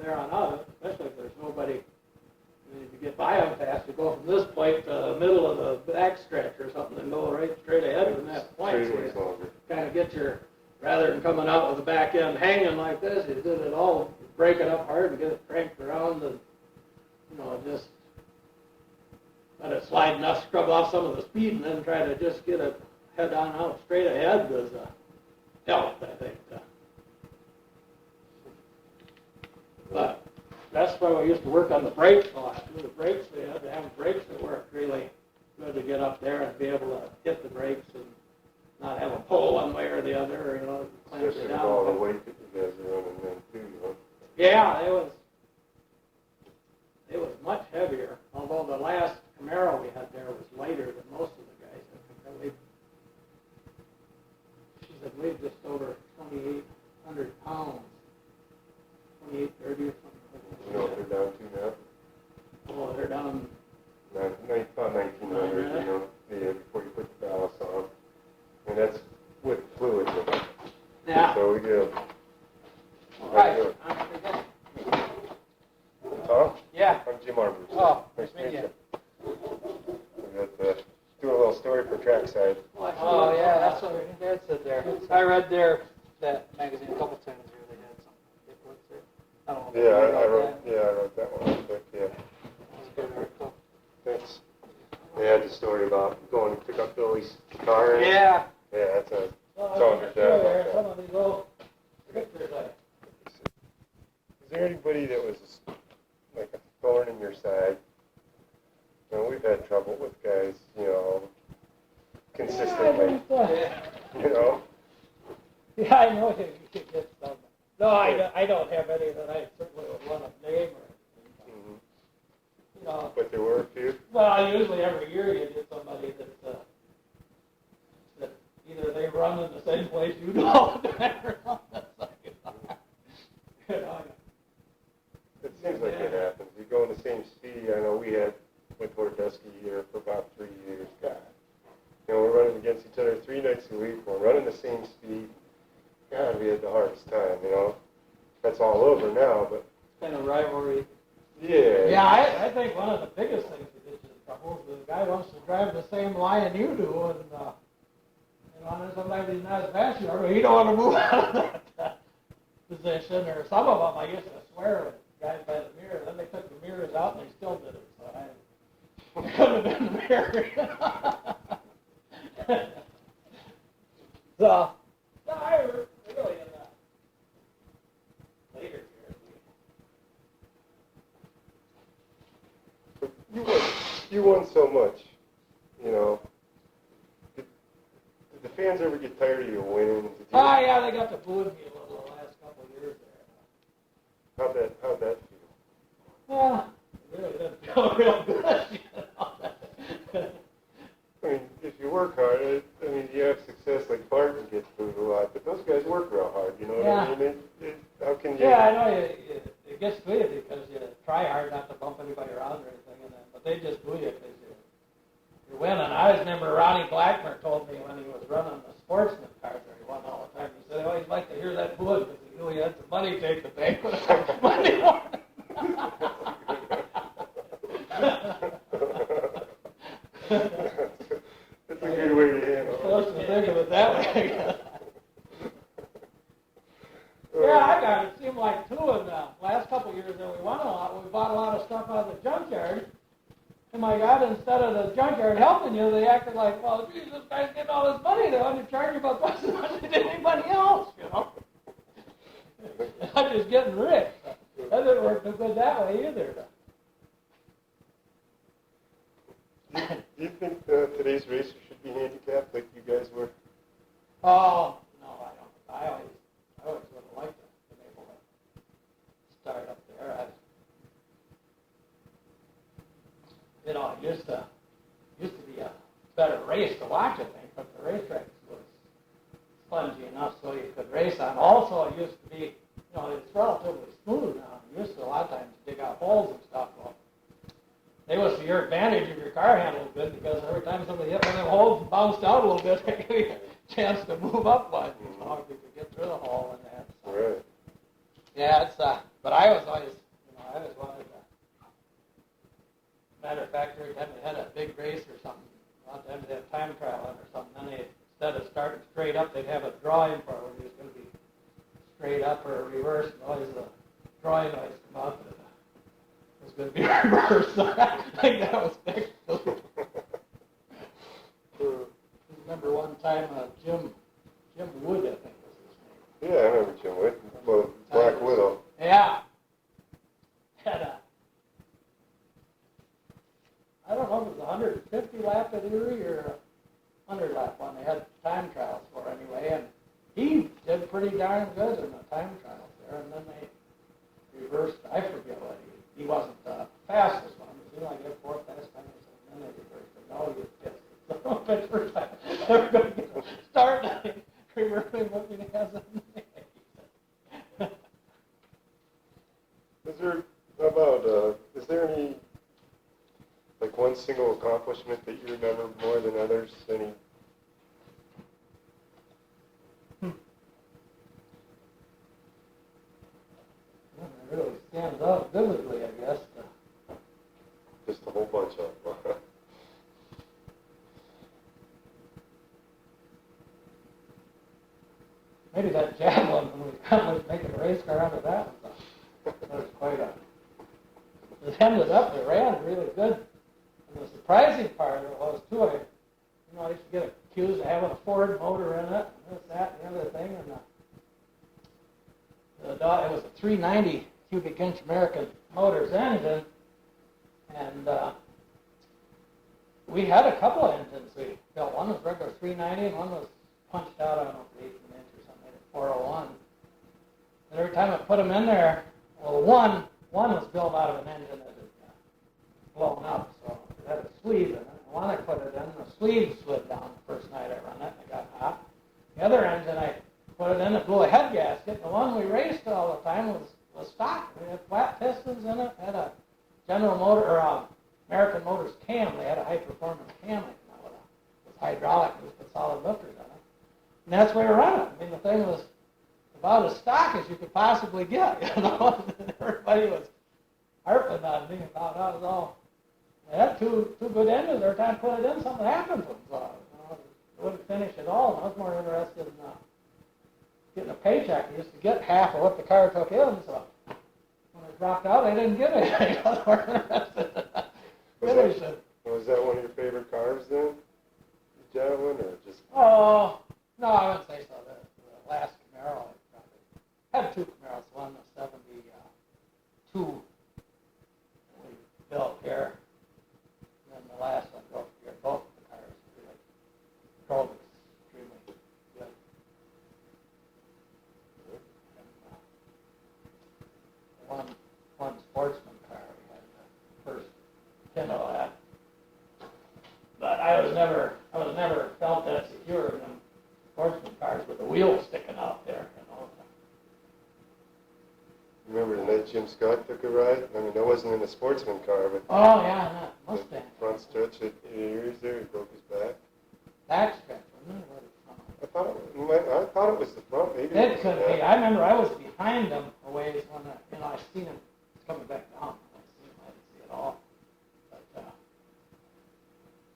there on out, especially if there's nobody. I mean, if you get by them fast, you go from this point to the middle of the back stretch or something and go right straight ahead from that point. So you kind of get your, rather than coming out with the back end hanging like this, you did it all, break it up hard and get it cranked around and, you know, just let it slide enough, scrub off some of the speed, and then try to just get it head on out straight ahead was helped, I think. But that's why we used to work on the brakes a lot. The brakes, we had to have brakes that worked really good to get up there and be able to hit the brakes and not have a pull one way or the other, or, you know, clamp it Especially down. with all the weight that you guys are running then too, you know? Yeah, it was much heavier, although the last Camaro we had there was lighter than most of the guys. I think I weighed just over 2,800 pounds, 2,830 or something. You know what they're down to now? Oh, they're down. About 1,900, you know, yeah, before you put the ballast on. And that's with fluids in it. Yeah. So we get All right. Tom? Yeah. I'm Jim Armbruster. Oh, nice to meet you. We got do a little story for Trackside. Oh, yeah, that's what your dad said there. I read that magazine a couple times here. They had some paperwork there. I don't know. Yeah, I wrote that one. But yeah. That was a good article. Thanks. They had the story about going to pick up Billy's car. Yeah. Yeah, that's a. Well, some of these little pictures. Is there anybody that was like a thorn in your side? You know, we've had trouble with guys, you know, consistently. You know. Yeah, I know you could get some. No, I don't have any that I certainly would want to name or anything. Mm-hmm. You know. But there were a few. Well, usually every year you get somebody that either they run in the same place you do all the time or something. You know. It seems like it happens. You go in the same speed. I know we had with Wardusky here for about 3 years. God. You know, we're running against each other 3 nights a week. We're running the same speed. God, we had the hardest time, you know. That's all over now, but... Kind of rivalry. Yeah. Yeah, I think one of the biggest things that gets you in trouble is the guy wants to drive the same line you do, and you know, and sometimes he's not as fast as you are, but he don't want to move out of that position. Or some of them, I used to swear with guys by the mirror. Then they took the mirrors out, and they still did it. So I couldn't have been the mirror. So, no, I really in the later years. You won so much, you know. Did the fans ever get tired of you winning? Oh, yeah, they got to booing me a little the last couple of years there. How'd that feel? Well, it really didn't feel real good. You know? I mean, if you work hard, I mean, you have success like Barton gets booed a lot, but those guys work real hard, you know what I mean? How can you... Yeah, I know it gets to you because you try hard not to bump anybody around or anything, but they just boo you because you're winning. I always remember Ronnie Blackmer told me when he was running the sportsman cars there, he won all the time. He said, "Oh, he'd like to hear that booing because he knew he had some money to take the bank with money on it." That's a good way to handle it. Supposed to think of it that way, I guess. Yeah, I got it. It seemed like, too, in the last couple of years that we won a lot, we bought a lot of stuff out of the junkyard. And my God, instead of the junkyard helping you, they acted like, well, geez, this guy's getting all this money. They want to charge you about twice as much as anybody else, you know. I'm just getting rich. That didn't work too good that way either. Do you think today's racers should be handicapped like you guys were? watch, I think, but the racetrack was spongy enough so you could race on. Also, it used to be, it's relatively smooth now. It used to a lot of times dig out holes and stuff. Well, they was to your advantage if your car handled good because every time somebody hit one of them holes and bounced out a little bit, they gave you a chance to move up one. If you could get through the hole and that. So. Right. Yeah, it's but I was always, I always wanted to. Matter of fact, every time they had a big race or something, a lot of times they had time trial on or something, then they, instead of starting straight up, they'd have a drawing for whether it was going to be straight up or reverse, and always the drawing always come out that it was going to be reversed. So I think that was big. Remember one time Jim Wood, I think was his name. Yeah, I remember Jim Wood. Well, Black Widow. Yeah. Had I don't know if it was 150 lap at Erie or a 100 lap one. They had time trials for anyway, and he did pretty darn good in the time trials there. And then they reversed. I forget what he wasn't the fastest one. He only got fourth last time or something. Then they reversed it. No, he was pissed. So the first time they're going to start reversing what he has in the Is there any, like one single accomplishment that you remember more than others? Any? It really stands out vividly, I guess. Just a whole bunch of them. Maybe that javelin when we was making a race car out of that one. That was quite a. It ended up, it ran really good. And the surprising part of it was too, I used to get accused of having a Ford motor in it, and this, that, and the other thing, and it was a 390 cubic inch American Motors engine, and we had a couple of engines we built. One was regular 390, and one was punched out, I don't know, 18 inch or something, 401. And every time I put them in there, well, one was built out of an engine that had blown up, so it had a sleeve in it. And one I put it in, the sleeve slid down the first night I run it, and it got hot. The other engine I put it in, it blew a head gasket. The one we raced all the time was stock. We had flat pistons in it, had a General Motor or American Motors cam. They had a high performance cam with hydraulic with solid lifters in it, and that's where we run it. I mean, the thing was about as stock as you could possibly get, And everybody was harping on me about how it was all. They had two good engines. Every time I put it in, something happened to them. So, it wouldn't finish at all. And I was more interested in getting a paycheck. I used to get half of what the car took in, so when it dropped out, I didn't get anything. I was more interested in finishing. Was that one of your favorite cars then? The Javelin, or just? Oh, no, I wouldn't say so. The last Camaro, I had two Camaros. One was 72 we built here, and then the last one built here. Both of the cars really drove extremely good. And, one sportsman car we had the first 10 of that, but I was never felt that secure in them sportsman cars with the wheels sticking out there. Remember the night Jim Scott took a ride? I mean, that wasn't in a sportsman car, but Oh yeah, that Mustang. the front stretch at Erie there, he broke his back. Back stretch, wasn't it? I thought it was the front. Maybe It could be. I remember I was behind him a ways when I seen him coming back down. I didn't see it all. But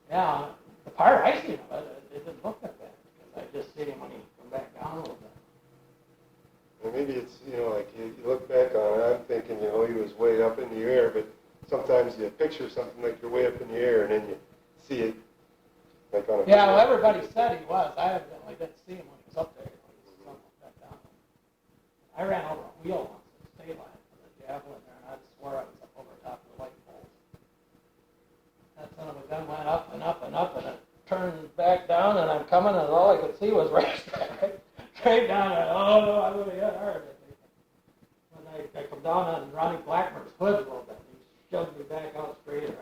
yeah, the part I seen of it didn't look that bad because I just seen him when he come back down a little bit. And maybe it's, like you look back on it, I'm thinking, he was way up in the air, but sometimes you picture something like you're way up in the air and then you see it like on a Yeah, well, everybody said he was. I evidently didn't see him when he was up there. He was something back down. I ran over a wheel once at the state line with a javelin there, and I swore I was up over top of the light poles. That son of a gun went up and up and up, and it turned back down, and I'm coming, and all I could see was straight down, and oh no, I would have hit hard. When I come down on Ronnie Blackmer's hood a little bit, he shoved me back out straighter.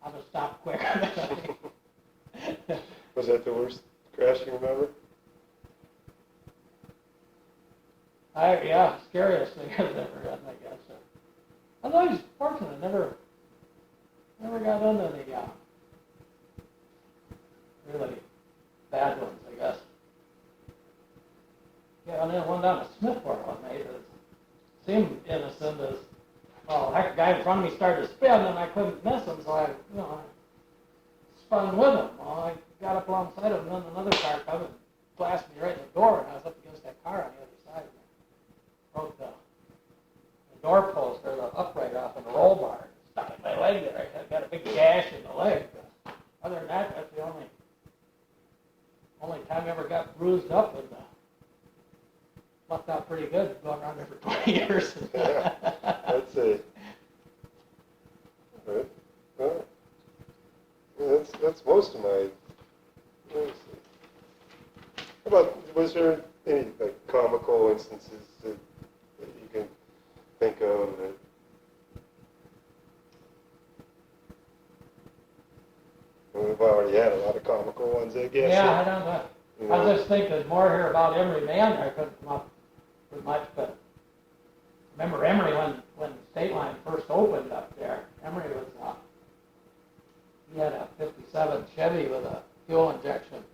I'd have stopped quicker. Was that the worst crash you remember? Yeah, scariest thing I've ever done, I guess. I'm always fortunate, never got into any really bad ones, I guess. Yeah, and then one down at Smithport one night that seemed innocent as, well, that guy in front of me started to spin and I couldn't miss him, so I spun with him. Well, I got up alongside him and then another car come and blasted me right in the door and I was up against that car on the other side. And I broke the door post or the upright off in the roll bar. Stuck in my leg there. I got a big gash in the leg. Other than that, that's the only time I ever got bruised up and lucked out pretty good going around there for 20 years. Yeah, that's it. Right. Well, that's most of my. Let me see. How about, was there any like comical instances that you can think of that? We've already had a lot of comical ones, I guess. Yeah, I don't know. I was just thinking more here about Emery Man. I couldn't come up with much, but remember Emery when State Line first opened up there. Emery was he had a '57 Chevy with a fuel injection.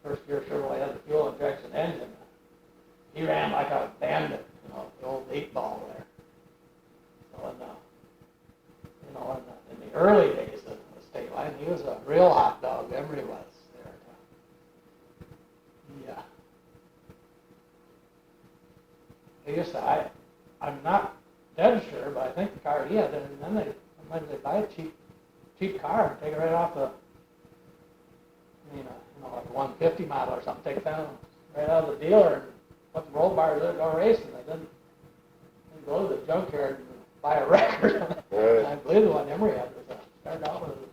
First year Chevrolet had a fuel injection engine. He ran like a bandit, the old 8-ball there. So in the early days of the State Line, he was a real hot dog. Emery was there. Yeah. He used to, I'm not dead sure, but I think the car he had, and then sometimes they buy a cheap car and take it right off the, like a 150 model or something, take it down right out of the dealer and put the roll bars in and go racing. They didn't go to the junkyard and buy a record. Right. I believe the one Emery had started out with was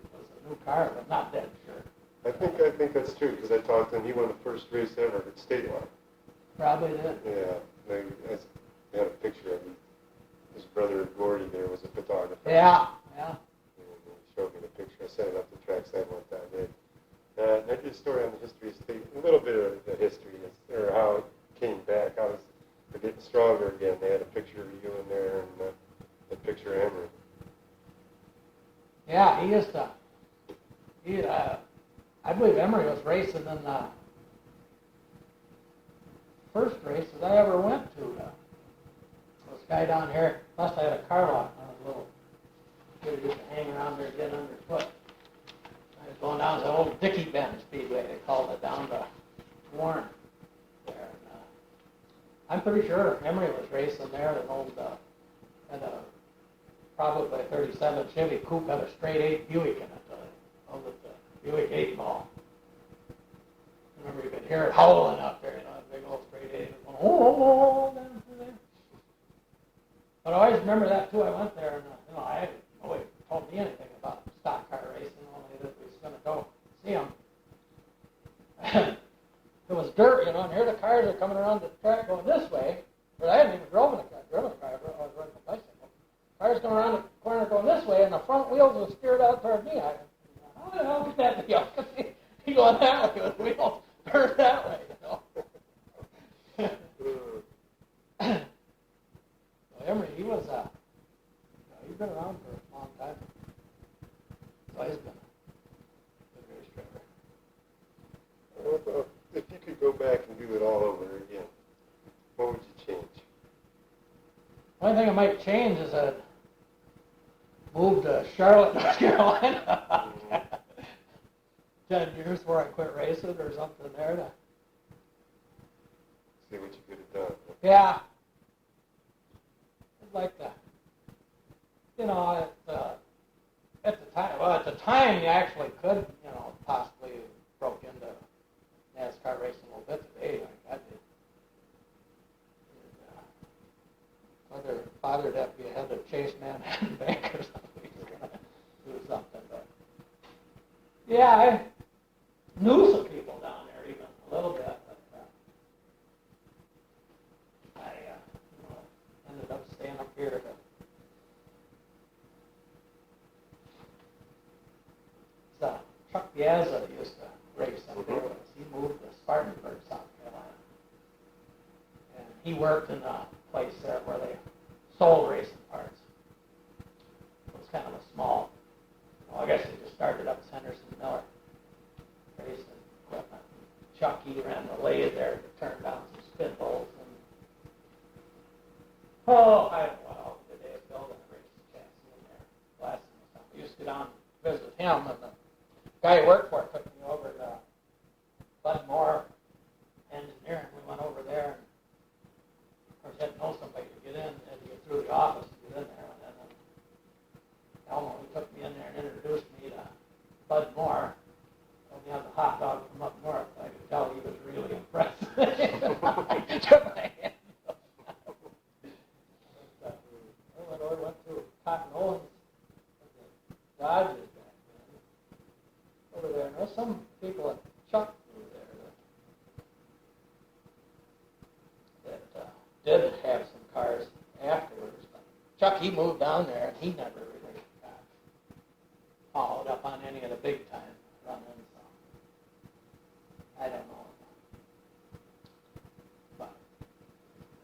a new car, but not dead sure. I think that's true because I talked to him. He won the first race ever at State Line. Probably did. Yeah, they had a picture of him. His brother Gordy there was a photographer. Yeah. And he showed me the picture. I sent it up the trackside one time. I did a story on the history of State, a little bit of the history, or how it came back, how they're getting stronger again. They had a picture of you in there and a picture of Emery. Yeah, he used to. I believe Emery was racing in the first races I ever went to. This guy down here, plus I had a car lot on his little kid used to hang around there, get underfoot. I was going down to the old Dickie Bend Speedway, they called it, down to Warren there. And, I'm pretty sure Emery was racing there, an old, had a probably a 37 Chevy Coupe, had a straight 8 Buick in it, called it the Buick 8-ball. Remember, you could hear it howling out there, that big old straight 8, going, oh, down through there. But I always remember that too. I went there, and nobody told me anything about stock car racing, only that we was going to go see them. It was dirt, and here the cars are coming around the track going this way, but I hadn't even driven a car. I was riding a bicycle. Cars going around the corner going this way, and the front wheels were steered out toward me. How the hell could that be? He going that way with the wheels turned that way, Emery, he was, he's been around for a long time. So he's been a good race driver. If you could go back and do it all over again, what would you change? The only thing I might change is I'd move to Charlotte, North Carolina. 10 years before I quit racing or something there to see what you could have done. Yeah. I'd like to, at the time you actually could, possibly broke into NASCAR racing a little bit today. Like I did. Whether bothered to be ahead of Chase Manhattan Bank or something, he's going to do something. But yeah, I knew some people down there even a little bit. Ended up staying up here. Chuck Piazza used to race he worked in a place there where they sold racing parts. It was kind of a small, well, I guess they just started up as Henderson Miller racing equipment. Chucky ran the lathe there to turn down some spindles. And I don't know how the day of building a racing chassis in there. Last time we used to go down and visit him, and the guy he worked for took me over to Bud Moore Engineering. We went over there, and of course, you had to know somebody to get in, had to get through the office to get in there. And then Elmo, he took me in there and introduced me to Bud Moore. Told me I was a hot dog from up north. I could tell he was really impressed. I took my hand. I went through Cotton Owens, the Dodges back then, over there. And there's some people at Chuck over there that did have some cars afterwards. But Chuck, he moved down there, and he never really got followed up on any of the big time run-ins. So I don't know. But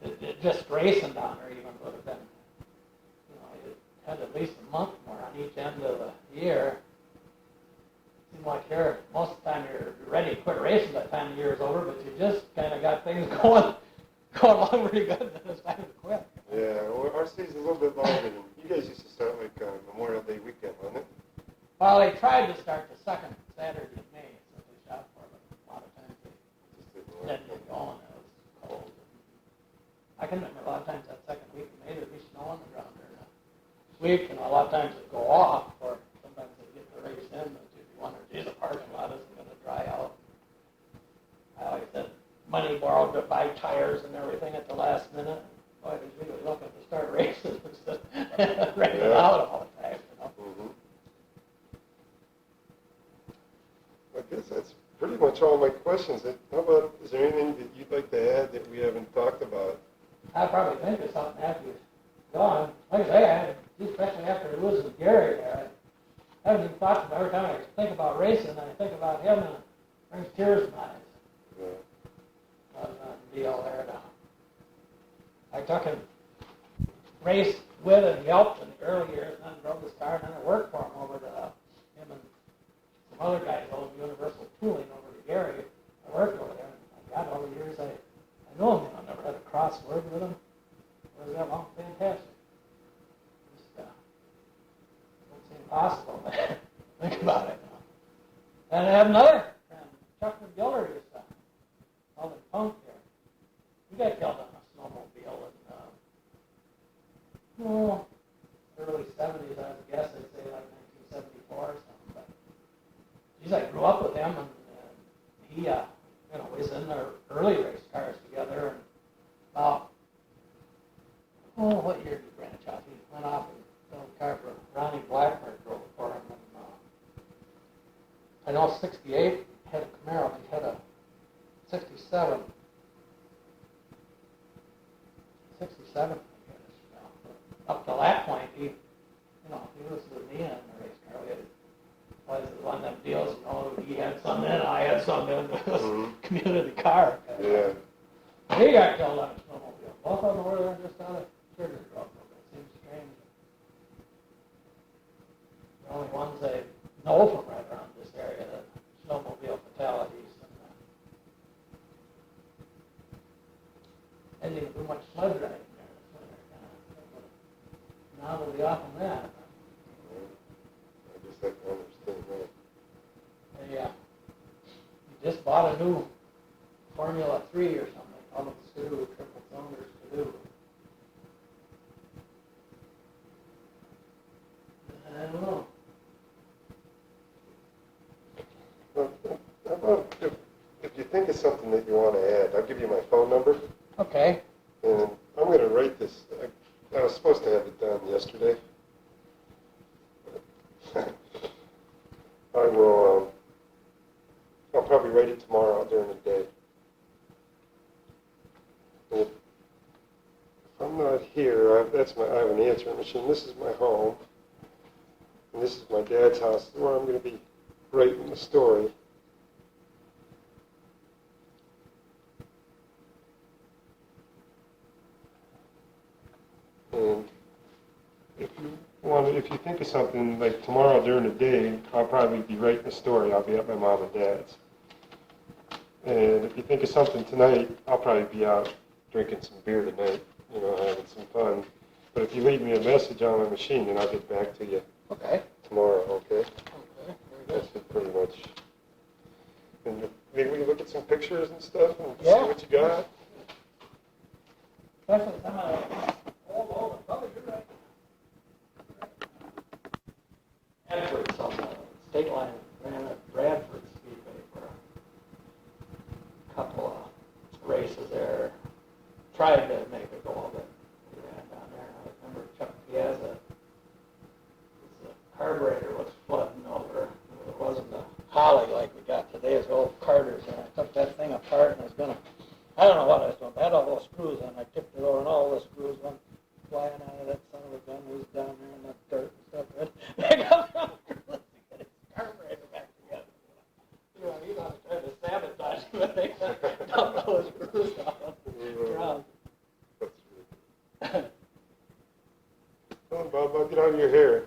it just racing down there even would have been, you had at least a month more on each end of the year. Seemed like most of the time you're ready to quit racing by the time the year is over, but you just kind of got things going along pretty good, and then it's time to quit. Yeah, well, our season's a little bit longer than, you guys used to start like Memorial Day weekend, wasn't it? Well, they tried to start the second Saturday in May, so they shot for it, but a lot of times they Just didn't didn't get going. It was cold. I can remember a lot of times that second week of May there'd be snow on the ground during a week, and a lot of times it'd go off, or sometimes they'd get the race in, but you'd wonder, geez, the parking lot isn't going to dry out. Like I said, money borrowed to buy tires and everything at the last minute. Boy, I was really looking to start races instead of raining out all the time, Mm-hmm. I guess that's pretty much all my questions. How about, is there anything that you'd like to add that we haven't talked about? I'll probably think of something after you're gone. Like I say, especially after losing Gary there, I haven't even thought about every time I think about racing, I think about him, and it brings tears to my eyes. Yeah. On the deal there now. I took him, raced with and helped in the early years, and then drove his car, and then I worked for him over to him and some other guys owned Universal Tooling over to Gary. I worked over there, and God, all the years I know him, I never had a cross word with him. It was that long, fantastic. Just don't seem possible, but think about it now. And I have another friend, Chuck McGillard, who's out in Punk here. He got killed on a snowmobile in early 70s, I would guess. I'd say like 1974 or something. But geez, I grew up with him, and he, was in their early race cars together. And about, what year did he branch out? He went off and built a car for Ronnie Blackburn, drove for him. And I know 68 he had a Camaro. He had a 67, I guess. Up to that point, he was with me in the race car. It was one of them deals, he had some in, I had some in. It was a community car. Yeah. He got killed on a snowmobile. Both of them were there just out of Sugar Grove. It seems strange. The only ones I know from right around this area that snowmobile fatalities. And didn't do much sled riding there this winter. Now we'll be off on that. I guess I can understand that. Yeah. He just bought a new Formula 3 or something. They call it Skidoo, triple cylinder Skidoo. I don't know. Well, how about if you think of something that you want to add, I'll give you my phone number. Okay. And I'm going to write this. I was supposed to have it done yesterday. I will. I'll probably write it tomorrow during the day. And if I'm not here, I have an answering machine. This is my home, and this is my dad's house, where I'm going to be writing the story. if you think of something, like tomorrow during the day, I'll probably be writing a story. I'll be at my mom and dad's. And if you think of something tonight, I'll probably be out drinking some beer tonight, having some fun. But if you leave me a message on my machine, then I'll get back to you Okay. tomorrow, okay? Okay. Very good. That's it pretty much. And maybe we can look at some pictures and stuff and Yeah. see what you got. Especially some of the old, probably you're right. Bradford's on the state line, ran at Bradford Speedway for a couple of races there. Tried to make it go all, but we ran down there. I remember Chuck Piazza, his carburetor was flooding over. It wasn't the Holly like we got today, it's old Carters, and I took that thing apart and I was going to, I don't know what I was doing, but I had all those screws on. I tipped it over and all the screws went flying out of that son of a gun. He was down there in that dirt and stuff. And I got to get his carburetor back together. He was trying to sabotage me, but they dumped all the screws off the ground. Come on, Bob, I'll get out of your hair.